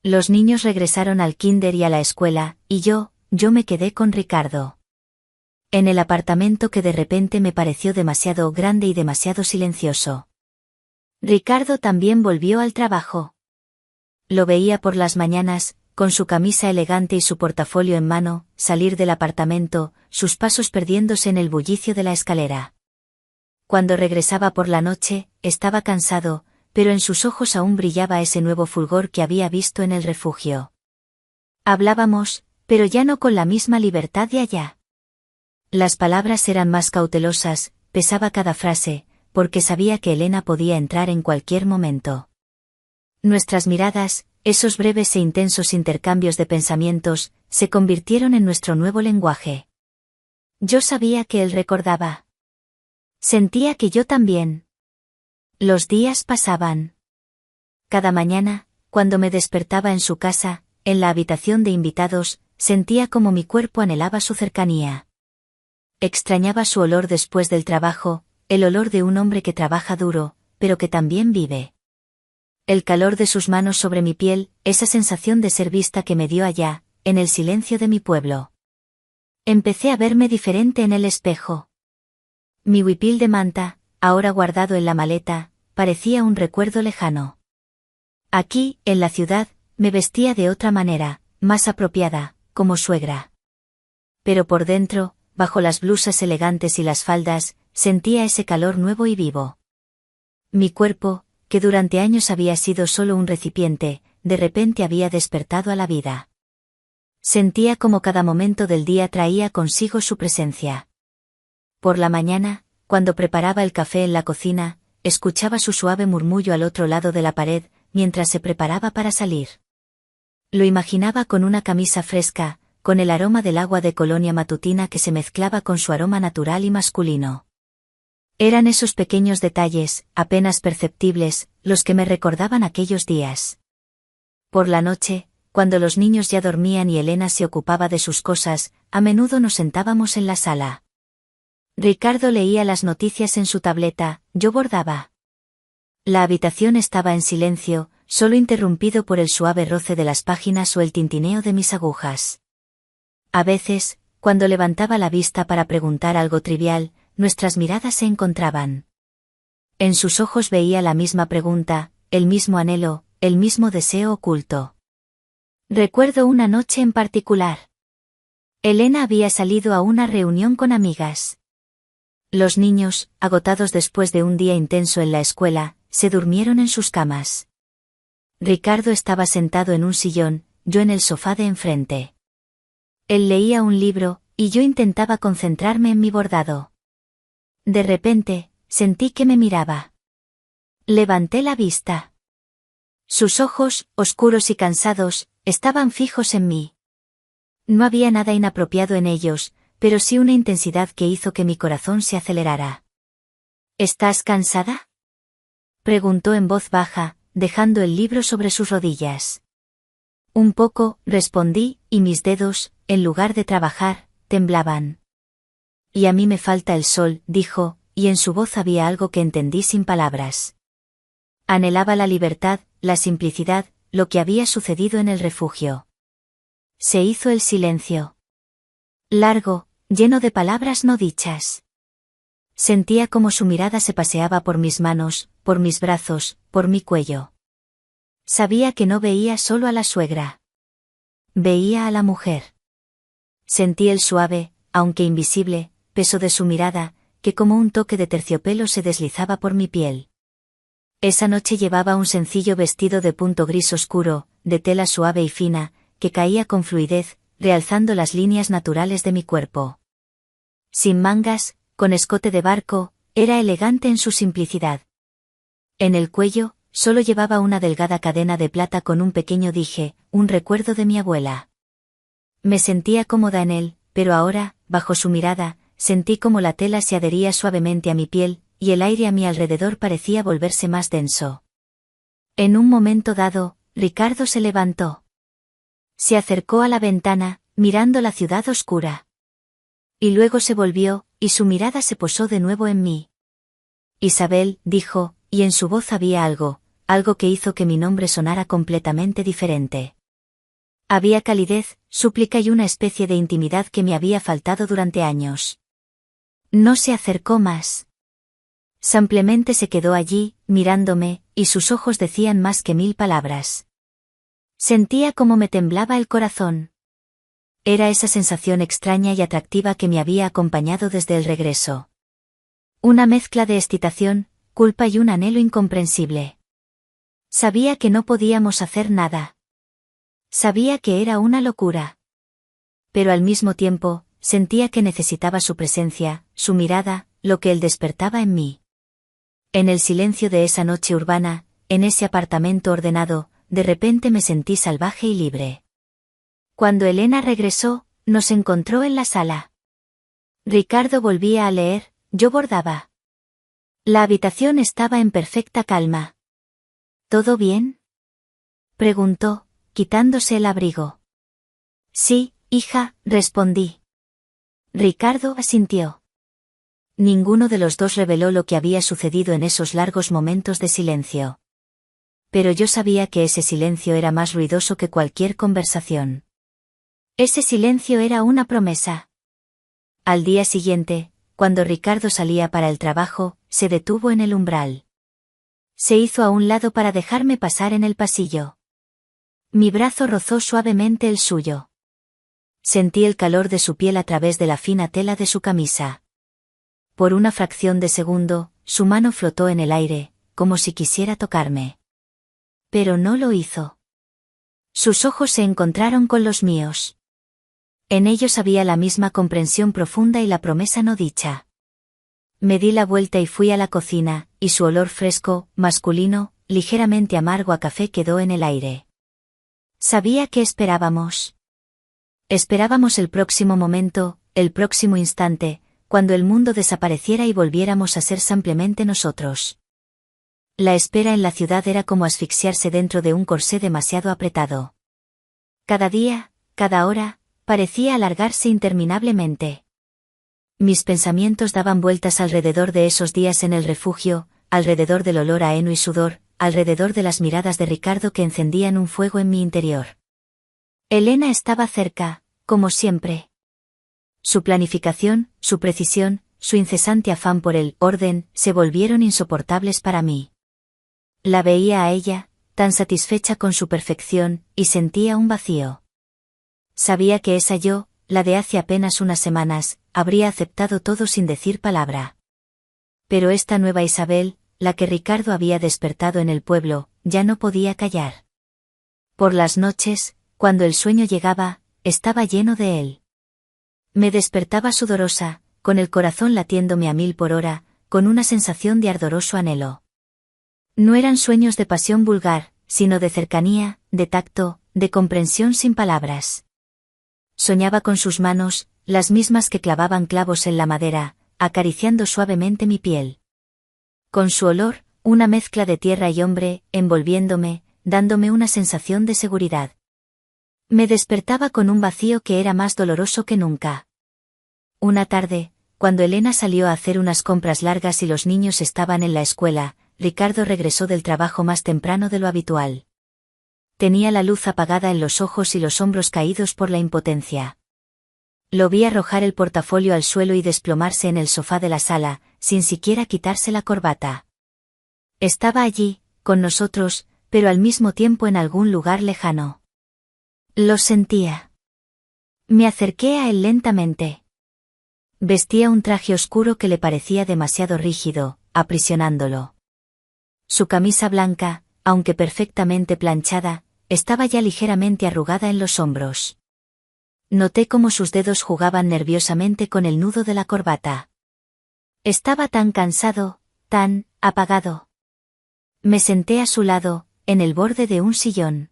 Los niños regresaron al kinder y a la escuela, y yo me quedé con Ricardo. En el apartamento que de repente me pareció demasiado grande y demasiado silencioso. Ricardo también volvió al trabajo. Lo veía por las mañanas, con su camisa elegante y su portafolio en mano, salir del apartamento, sus pasos perdiéndose en el bullicio de la escalera. Cuando regresaba por la noche, estaba cansado, pero en sus ojos aún brillaba ese nuevo fulgor que había visto en el refugio. Hablábamos, pero ya no con la misma libertad de allá. Las palabras eran más cautelosas, pesaba cada frase, porque sabía que Elena podía entrar en cualquier momento. Nuestras miradas, esos breves e intensos intercambios de pensamientos, se convirtieron en nuestro nuevo lenguaje. Yo sabía que él recordaba. Sentía que yo también. Los días pasaban. Cada mañana, cuando me despertaba en su casa, en la habitación de invitados, sentía como mi cuerpo anhelaba su cercanía. Extrañaba su olor después del trabajo, el olor de un hombre que trabaja duro, pero que también vive. El calor de sus manos sobre mi piel, esa sensación de ser vista que me dio allá, en el silencio de mi pueblo. Empecé a verme diferente en el espejo. Mi huipil de manta, ahora guardado en la maleta, parecía un recuerdo lejano. Aquí, en la ciudad, me vestía de otra manera, más apropiada, como suegra. Pero por dentro, bajo las blusas elegantes y las faldas, sentía ese calor nuevo y vivo. Mi cuerpo, que durante años había sido solo un recipiente, de repente había despertado a la vida. Sentía como cada momento del día traía consigo su presencia. Por la mañana, cuando preparaba el café en la cocina, escuchaba su suave murmullo al otro lado de la pared, mientras se preparaba para salir. Lo imaginaba con una camisa fresca, con el aroma del agua de colonia matutina que se mezclaba con su aroma natural y masculino. Eran esos pequeños detalles, apenas perceptibles, los que me recordaban aquellos días. Por la noche, cuando los niños ya dormían y Elena se ocupaba de sus cosas, a menudo nos sentábamos en la sala. Ricardo leía las noticias en su tableta, yo bordaba. La habitación estaba en silencio, solo interrumpido por el suave roce de las páginas o el tintineo de mis agujas. A veces, cuando levantaba la vista para preguntar algo trivial, nuestras miradas se encontraban. En sus ojos veía la misma pregunta, el mismo anhelo, el mismo deseo oculto. Recuerdo una noche en particular. Elena había salido a una reunión con amigas. Los niños, agotados después de un día intenso en la escuela, se durmieron en sus camas. Ricardo estaba sentado en un sillón, yo en el sofá de enfrente. Él leía un libro, y yo intentaba concentrarme en mi bordado. De repente, sentí que me miraba. Levanté la vista. Sus ojos, oscuros y cansados, estaban fijos en mí. No había nada inapropiado en ellos, pero sí una intensidad que hizo que mi corazón se acelerara. ¿Estás cansada?, preguntó en voz baja, dejando el libro sobre sus rodillas. Un poco, respondí, y mis dedos, en lugar de trabajar, temblaban. Y a mí me falta el sol, dijo, y en su voz había algo que entendí sin palabras. Anhelaba la libertad, la simplicidad, lo que había sucedido en el refugio. Se hizo el silencio. Largo, lleno de palabras no dichas. Sentía como su mirada se paseaba por mis manos, por mis brazos, por mi cuello. Sabía que no veía solo a la suegra. Veía a la mujer. Sentí el suave, aunque invisible, peso de su mirada, que como un toque de terciopelo se deslizaba por mi piel. Esa noche llevaba un sencillo vestido de punto gris oscuro, de tela suave y fina, que caía con fluidez, realzando las líneas naturales de mi cuerpo. Sin mangas, con escote de barco, era elegante en su simplicidad. En el cuello, solo llevaba una delgada cadena de plata con un pequeño dije, un recuerdo de mi abuela. Me sentía cómoda en él, pero ahora, bajo su mirada, sentí como la tela se adhería suavemente a mi piel, y el aire a mi alrededor parecía volverse más denso. En un momento dado, Ricardo se levantó. Se acercó a la ventana, mirando la ciudad oscura. Y luego se volvió, y su mirada se posó de nuevo en mí. Isabel, dijo, y en su voz había algo que hizo que mi nombre sonara completamente diferente. Había calidez, súplica y una especie de intimidad que me había faltado durante años. No se acercó más. Simplemente se quedó allí, mirándome, y sus ojos decían más que 1000 palabras. Sentía como me temblaba el corazón. Era esa sensación extraña y atractiva que me había acompañado desde el regreso. Una mezcla de excitación, culpa y un anhelo incomprensible. Sabía que no podíamos hacer nada. Sabía que era una locura. Pero al mismo tiempo, sentía que necesitaba su presencia, su mirada, lo que él despertaba en mí. En el silencio de esa noche urbana, en ese apartamento ordenado, de repente me sentí salvaje y libre. Cuando Elena regresó, nos encontró en la sala. Ricardo volvía a leer, yo bordaba. La habitación estaba en perfecta calma. ¿Todo bien?, preguntó, quitándose el abrigo. Sí, hija, respondí. Ricardo asintió. Ninguno de los dos reveló lo que había sucedido en esos largos momentos de silencio. Pero yo sabía que ese silencio era más ruidoso que cualquier conversación. Ese silencio era una promesa. Al día siguiente, cuando Ricardo salía para el trabajo, se detuvo en el umbral. Se hizo a un lado para dejarme pasar en el pasillo. Mi brazo rozó suavemente el suyo. Sentí el calor de su piel a través de la fina tela de su camisa. Por una fracción de segundo, su mano flotó en el aire, como si quisiera tocarme. Pero no lo hizo. Sus ojos se encontraron con los míos. En ellos había la misma comprensión profunda y la promesa no dicha. Me di la vuelta y fui a la cocina, y su olor fresco, masculino, ligeramente amargo a café quedó en el aire. Sabía que esperábamos. Esperábamos el próximo momento, el próximo instante, cuando el mundo desapareciera y volviéramos a ser simplemente nosotros. La espera en la ciudad era como asfixiarse dentro de un corsé demasiado apretado. Cada día, cada hora, parecía alargarse interminablemente. Mis pensamientos daban vueltas alrededor de esos días en el refugio, alrededor del olor a heno y sudor, alrededor de las miradas de Ricardo que encendían un fuego en mi interior. Elena estaba cerca, como siempre. Su planificación, su precisión, su incesante afán por el orden, se volvieron insoportables para mí. La veía a ella, tan satisfecha con su perfección, y sentía un vacío. Sabía que esa yo, la de hace apenas unas semanas, habría aceptado todo sin decir palabra. Pero esta nueva Isabel, la que Ricardo había despertado en el pueblo, ya no podía callar. Por las noches, cuando el sueño llegaba, estaba lleno de él. Me despertaba sudorosa, con el corazón latiéndome a 1000 por hora, con una sensación de ardoroso anhelo. No eran sueños de pasión vulgar, sino de cercanía, de tacto, de comprensión sin palabras. Soñaba con sus manos, las mismas que clavaban clavos en la madera, acariciando suavemente mi piel. Con su olor, una mezcla de tierra y hombre, envolviéndome, dándome una sensación de seguridad. Me despertaba con un vacío que era más doloroso que nunca. Una tarde, cuando Elena salió a hacer unas compras largas y los niños estaban en la escuela, Ricardo regresó del trabajo más temprano de lo habitual. Tenía la luz apagada en los ojos y los hombros caídos por la impotencia. Lo vi arrojar el portafolio al suelo y desplomarse en el sofá de la sala, sin siquiera quitarse la corbata. Estaba allí, con nosotros, pero al mismo tiempo en algún lugar lejano. Lo sentía. Me acerqué a él lentamente. Vestía un traje oscuro que le parecía demasiado rígido, aprisionándolo. Su camisa blanca, aunque perfectamente planchada, estaba ya ligeramente arrugada en los hombros. Noté cómo sus dedos jugaban nerviosamente con el nudo de la corbata. Estaba tan cansado, tan apagado. Me senté a su lado, en el borde de un sillón.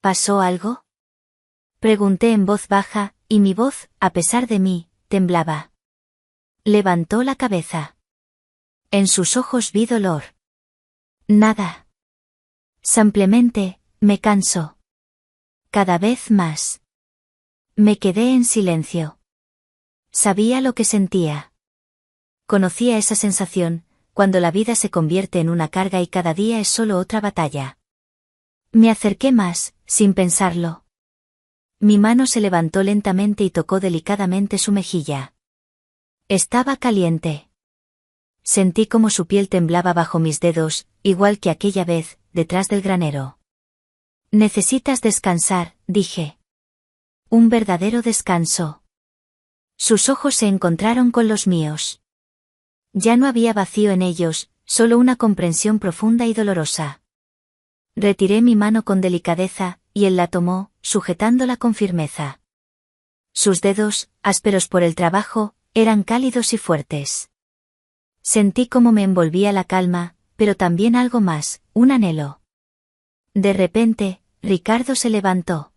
¿Pasó algo?, pregunté en voz baja, y mi voz, a pesar de mí, temblaba. Levantó la cabeza. En sus ojos vi dolor. Nada. Simplemente, me canso. Cada vez más. Me quedé en silencio. Sabía lo que sentía. Conocía esa sensación, cuando la vida se convierte en una carga y cada día es solo otra batalla. Me acerqué más, sin pensarlo. Mi mano se levantó lentamente y tocó delicadamente su mejilla. Estaba caliente. Sentí como su piel temblaba bajo mis dedos, igual que aquella vez, detrás del granero. Necesitas descansar, dije. Un verdadero descanso. Sus ojos se encontraron con los míos. Ya no había vacío en ellos, solo una comprensión profunda y dolorosa. Retiré mi mano con delicadeza, y él la tomó, sujetándola con firmeza. Sus dedos, ásperos por el trabajo, eran cálidos y fuertes. Sentí cómo me envolvía la calma, pero también algo más, un anhelo. De repente, Ricardo se levantó.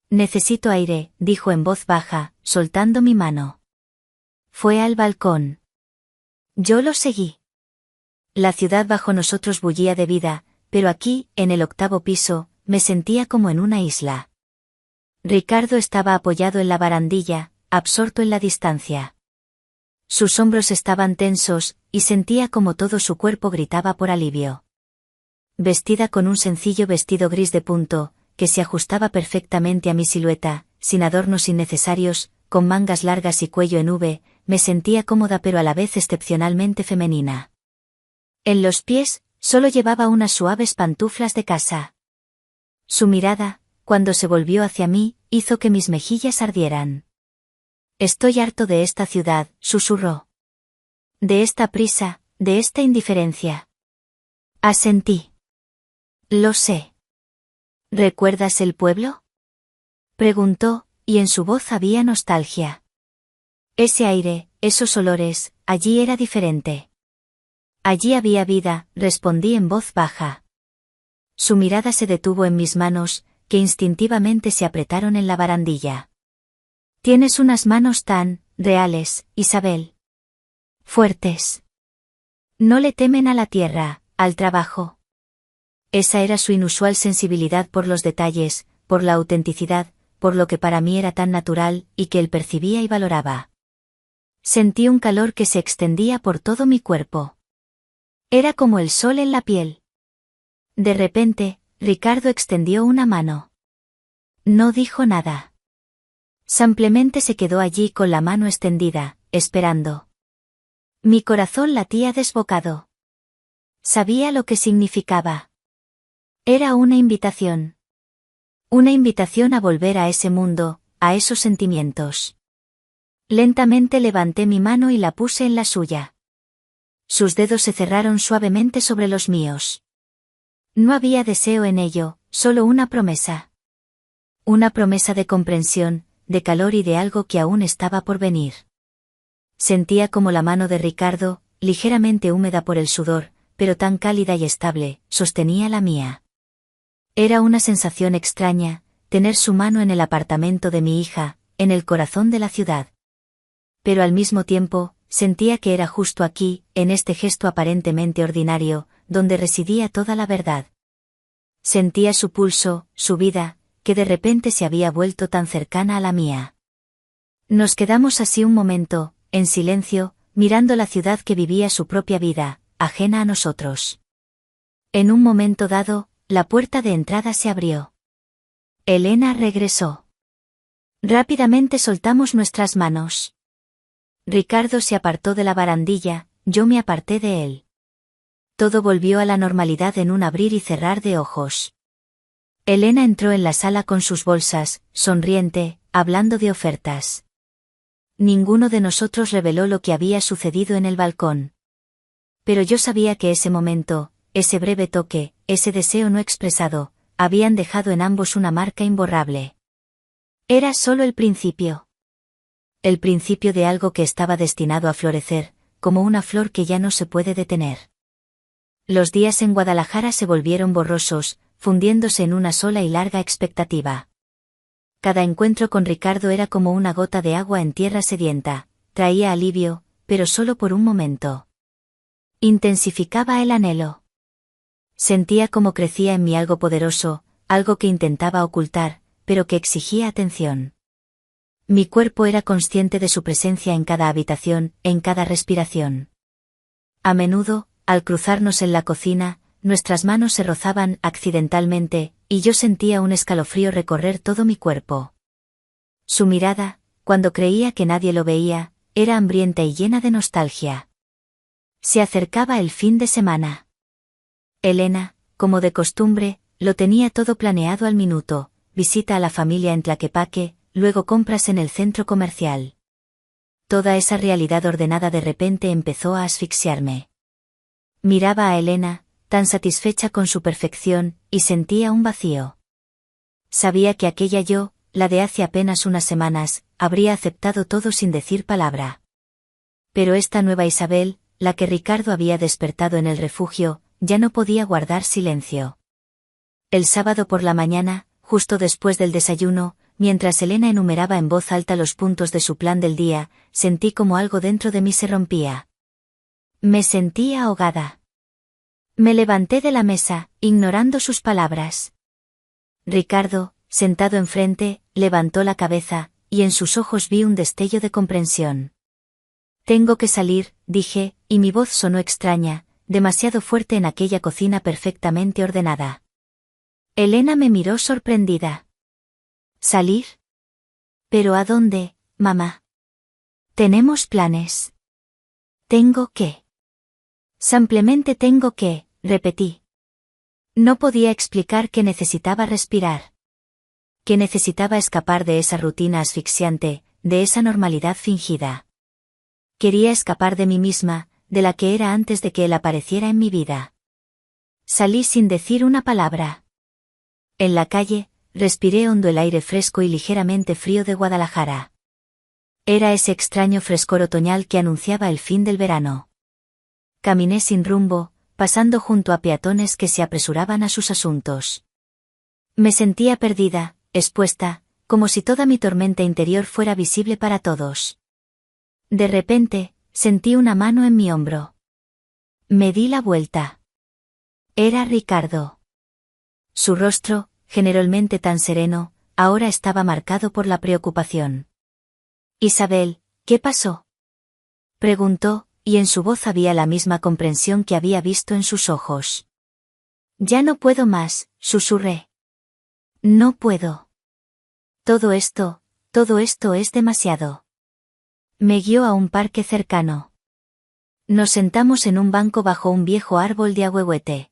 Necesito aire, dijo en voz baja, soltando mi mano. Fue al balcón. Yo lo seguí. La ciudad bajo nosotros bullía de vida, pero aquí, en el 8º piso, me sentía como en una isla. Ricardo estaba apoyado en la barandilla, absorto en la distancia. Sus hombros estaban tensos, y sentía como todo su cuerpo gritaba por alivio. Vestida con un sencillo vestido gris de punto, que se ajustaba perfectamente a mi silueta, sin adornos innecesarios, con mangas largas y cuello en V, me sentía cómoda pero a la vez excepcionalmente femenina. En los pies, solo llevaba unas suaves pantuflas de casa. Su mirada, cuando se volvió hacia mí, hizo que mis mejillas ardieran. Estoy harto de esta ciudad, susurró. De esta prisa, de esta indiferencia. Asentí. Lo sé. ¿Recuerdas el pueblo? Preguntó, y en su voz había nostalgia. Ese aire, esos olores, allí era diferente. Allí había vida, respondí en voz baja. Su mirada se detuvo en mis manos, que instintivamente se apretaron en la barandilla. Tienes unas manos tan reales, Isabel. Fuertes. No le temen a la tierra, al trabajo. Esa era su inusual sensibilidad por los detalles, por la autenticidad, por lo que para mí era tan natural, y que él percibía y valoraba. Sentí un calor que se extendía por todo mi cuerpo. Era como el sol en la piel. De repente, Ricardo extendió una mano. No dijo nada. Simplemente se quedó allí con la mano extendida, esperando. Mi corazón latía desbocado. Sabía lo que significaba. Era una invitación. Una invitación a volver a ese mundo, a esos sentimientos. Lentamente levanté mi mano y la puse en la suya. Sus dedos se cerraron suavemente sobre los míos. No había deseo en ello, solo una promesa. Una promesa de comprensión, de calor y de algo que aún estaba por venir. Sentía como la mano de Ricardo, ligeramente húmeda por el sudor, pero tan cálida y estable, sostenía la mía. Era una sensación extraña, tener su mano en el apartamento de mi hija, en el corazón de la ciudad. Pero al mismo tiempo, sentía que era justo aquí, en este gesto aparentemente ordinario, donde residía toda la verdad. Sentía su pulso, su vida, que de repente se había vuelto tan cercana a la mía. Nos quedamos así un momento, en silencio, mirando la ciudad que vivía su propia vida, ajena a nosotros. En un momento dado, la puerta de entrada se abrió. Elena regresó. Rápidamente soltamos nuestras manos. Ricardo se apartó de la barandilla, yo me aparté de él. Todo volvió a la normalidad en un abrir y cerrar de ojos. Elena entró en la sala con sus bolsas, sonriente, hablando de ofertas. Ninguno de nosotros reveló lo que había sucedido en el balcón. Pero yo sabía que ese momento, ese breve toque, ese deseo no expresado, habían dejado en ambos una marca imborrable. Era solo el principio. El principio de algo que estaba destinado a florecer, como una flor que ya no se puede detener. Los días en Guadalajara se volvieron borrosos, fundiéndose en una sola y larga expectativa. Cada encuentro con Ricardo era como una gota de agua en tierra sedienta, traía alivio, pero solo por un momento. Intensificaba el anhelo. Sentía como crecía en mí algo poderoso, algo que intentaba ocultar, pero que exigía atención. Mi cuerpo era consciente de su presencia en cada habitación, en cada respiración. A menudo, al cruzarnos en la cocina, nuestras manos se rozaban accidentalmente, y yo sentía un escalofrío recorrer todo mi cuerpo. Su mirada, cuando creía que nadie lo veía, era hambrienta y llena de nostalgia. Se acercaba el fin de semana. Elena, como de costumbre, lo tenía todo planeado al minuto: visita a la familia en Tlaquepaque, luego compras en el centro comercial. Toda esa realidad ordenada de repente empezó a asfixiarme. Miraba a Elena, tan satisfecha con su perfección, y sentía un vacío. Sabía que aquella yo, la de hace apenas unas semanas, habría aceptado todo sin decir palabra. Pero esta nueva Isabel, la que Ricardo había despertado en el refugio, ya no podía guardar silencio. El sábado por la mañana, justo después del desayuno, mientras Elena enumeraba en voz alta los puntos de su plan del día, sentí como algo dentro de mí se rompía. Me sentía ahogada. Me levanté de la mesa, ignorando sus palabras. Ricardo, sentado enfrente, levantó la cabeza, y en sus ojos vi un destello de comprensión. Tengo que salir, dije, y mi voz sonó extraña, demasiado fuerte en aquella cocina perfectamente ordenada. Elena me miró sorprendida. ¿Salir? ¿Pero a dónde, mamá? Tenemos planes. ¿Tengo que? Simplemente tengo que, repetí. No podía explicar que necesitaba respirar. Que necesitaba escapar de esa rutina asfixiante, de esa normalidad fingida. Quería escapar de mí misma, de la que era antes de que él apareciera en mi vida. Salí sin decir una palabra. En la calle, respiré hondo el aire fresco y ligeramente frío de Guadalajara. Era ese extraño frescor otoñal que anunciaba el fin del verano. Caminé sin rumbo, pasando junto a peatones que se apresuraban a sus asuntos. Me sentía perdida, expuesta, como si toda mi tormenta interior fuera visible para todos. De repente, sentí una mano en mi hombro. Me di la vuelta. Era Ricardo. Su rostro, generalmente tan sereno, ahora estaba marcado por la preocupación. Isabel, ¿qué pasó? Preguntó, y en su voz había la misma comprensión que había visto en sus ojos. Ya no puedo más, susurré. No puedo. Todo esto es demasiado. Me guió a un parque cercano. Nos sentamos en un banco bajo un viejo árbol de ahuehuete.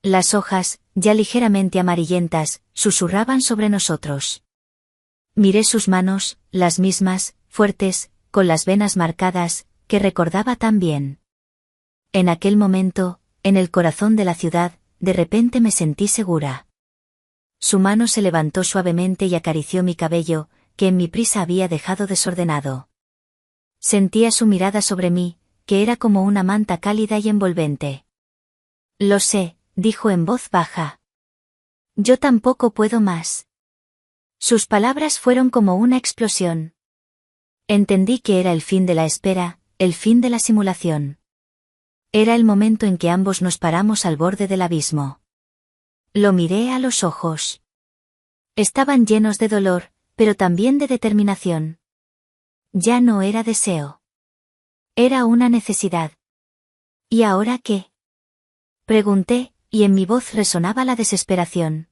Las hojas, ya ligeramente amarillentas, susurraban sobre nosotros. Miré sus manos, las mismas, fuertes, con las venas marcadas, que recordaba tan bien. En aquel momento, en el corazón de la ciudad, de repente me sentí segura. Su mano se levantó suavemente y acarició mi cabello, que en mi prisa había dejado desordenado. Sentía su mirada sobre mí, que era como una manta cálida y envolvente. Lo sé, dijo en voz baja. Yo tampoco puedo más. Sus palabras fueron como una explosión. Entendí que era el fin de la espera, el fin de la simulación. Era el momento en que ambos nos paramos al borde del abismo. Lo miré a los ojos. Estaban llenos de dolor, pero también de determinación. Ya no era deseo. Era una necesidad. ¿Y ahora qué? Pregunté, y en mi voz resonaba la desesperación.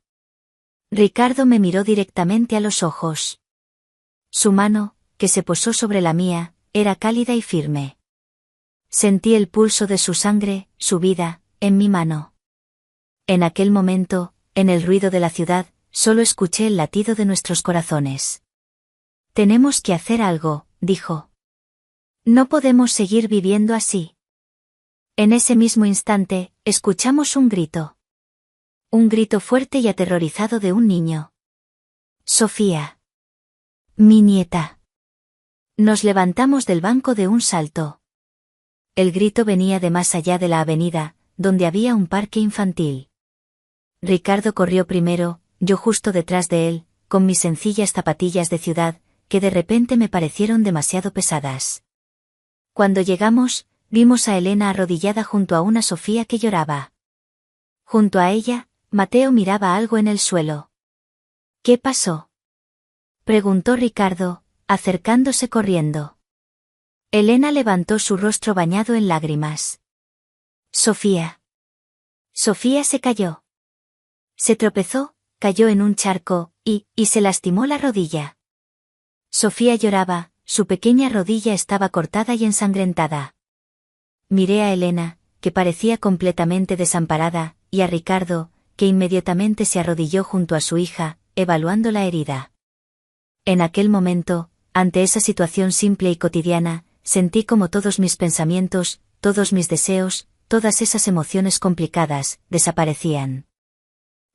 Ricardo me miró directamente a los ojos. Su mano, que se posó sobre la mía, era cálida y firme. Sentí el pulso de su sangre, su vida, en mi mano. En aquel momento, en el ruido de la ciudad, solo escuché el latido de nuestros corazones. Tenemos que hacer algo, dijo. No podemos seguir viviendo así. En ese mismo instante, escuchamos un grito. Un grito fuerte y aterrorizado de un niño. Sofía. Mi nieta. Nos levantamos del banco de un salto. El grito venía de más allá de la avenida, donde había un parque infantil. Ricardo corrió primero, yo justo detrás de él, con mis sencillas zapatillas de ciudad, que de repente me parecieron demasiado pesadas. Cuando llegamos, vimos a Elena arrodillada junto a una Sofía que lloraba. Junto a ella, Mateo miraba algo en el suelo. ¿Qué pasó? Preguntó Ricardo, acercándose corriendo. Elena levantó su rostro bañado en lágrimas. Sofía. Sofía se cayó. Se tropezó, cayó en un charco, y se lastimó la rodilla. Sofía lloraba, su pequeña rodilla estaba cortada y ensangrentada. Miré a Elena, que parecía completamente desamparada, y a Ricardo, que inmediatamente se arrodilló junto a su hija, evaluando la herida. En aquel momento, ante esa situación simple y cotidiana, sentí como todos mis pensamientos, todos mis deseos, todas esas emociones complicadas, desaparecían.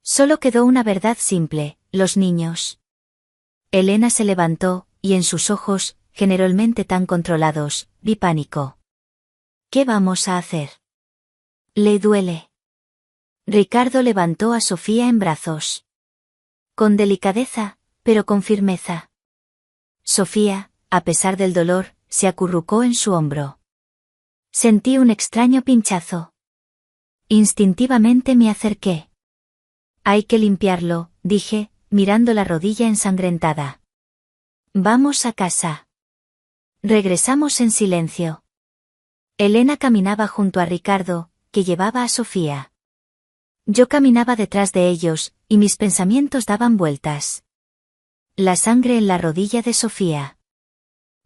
Solo quedó una verdad simple: los niños. Elena se levantó, y en sus ojos, generalmente tan controlados, vi pánico. ¿Qué vamos a hacer? ¿Le duele? Ricardo levantó a Sofía en brazos. Con delicadeza, pero con firmeza. Sofía, a pesar del dolor, se acurrucó en su hombro. Sentí un extraño pinchazo. Instintivamente me acerqué. Hay que limpiarlo, dije, mirando la rodilla ensangrentada. Vamos a casa. Regresamos en silencio. Elena caminaba junto a Ricardo, que llevaba a Sofía. Yo caminaba detrás de ellos, y mis pensamientos daban vueltas. La sangre en la rodilla de Sofía.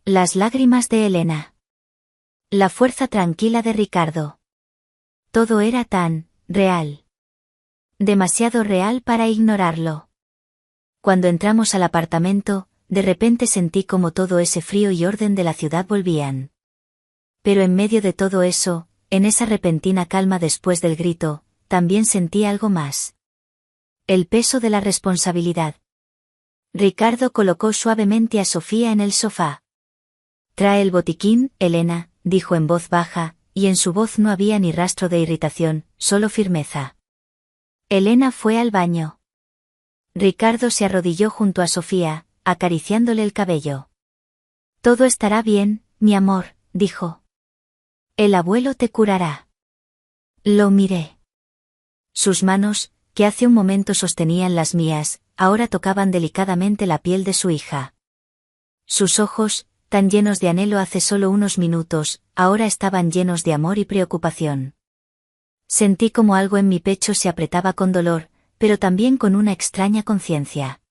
Las lágrimas de Elena. La fuerza tranquila de Ricardo. Todo era tan real. Demasiado real para ignorarlo. Cuando entramos al apartamento, de repente sentí como todo ese frío y orden de la ciudad volvían. Pero en medio de todo eso, en esa repentina calma después del grito, también sentí algo más. El peso de la responsabilidad. Ricardo colocó suavemente a Sofía en el sofá. Trae el botiquín, Elena, dijo en voz baja, y en su voz no había ni rastro de irritación, solo firmeza. Elena fue al baño. Ricardo se arrodilló junto a Sofía, acariciándole el cabello. Todo estará bien, mi amor, dijo. El abuelo te curará. Lo miré. Sus manos, que hace un momento sostenían las mías, ahora tocaban delicadamente la piel de su hija. Sus ojos, tan llenos de anhelo hace solo unos minutos, ahora estaban llenos de amor y preocupación. Sentí como algo en mi pecho se apretaba con dolor, pero también con una extraña conciencia.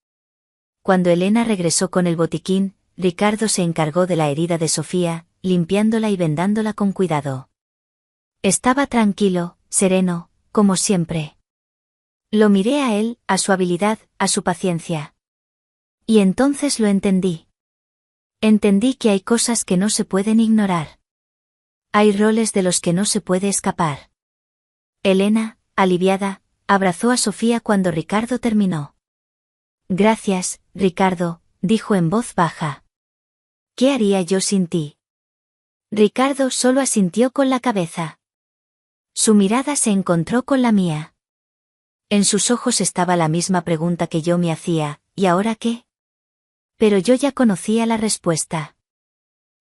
Cuando Elena regresó con el botiquín, Ricardo se encargó de la herida de Sofía, limpiándola y vendándola con cuidado. Estaba tranquilo, sereno, como siempre. Lo miré a él, a su habilidad, a su paciencia. Y entonces lo entendí. Entendí que hay cosas que no se pueden ignorar. Hay roles de los que no se puede escapar. Elena, aliviada, abrazó a Sofía cuando Ricardo terminó. Gracias, Ricardo, dijo en voz baja. ¿Qué haría yo sin ti? Ricardo solo asintió con la cabeza. Su mirada se encontró con la mía. En sus ojos estaba la misma pregunta que yo me hacía, ¿y ahora qué? Pero yo ya conocía la respuesta.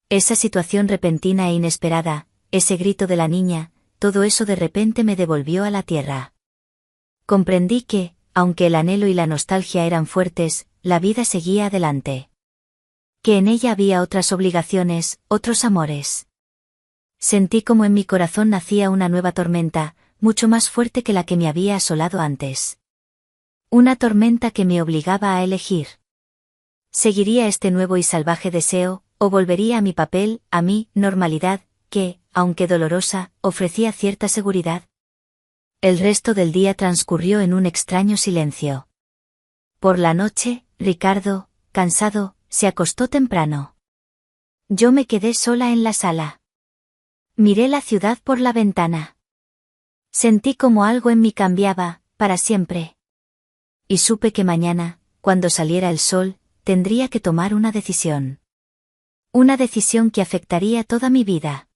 Esa situación repentina e inesperada, ese grito de la niña, todo eso de repente me devolvió a la tierra. Comprendí que, aunque el anhelo y la nostalgia eran fuertes, la vida seguía adelante. Que en ella había otras obligaciones, otros amores. Sentí como en mi corazón nacía una nueva tormenta, mucho más fuerte que la que me había asolado antes. Una tormenta que me obligaba a elegir. ¿Seguiría este nuevo y salvaje deseo, o volvería a mi papel, a mi normalidad, que, aunque dolorosa, ofrecía cierta seguridad? El resto del día transcurrió en un extraño silencio. Por la noche, Ricardo, cansado, se acostó temprano. Yo me quedé sola en la sala. Miré la ciudad por la ventana. Sentí como algo en mí cambiaba, para siempre. Y supe que mañana, cuando saliera el sol, tendría que tomar una decisión. Una decisión que afectaría toda mi vida.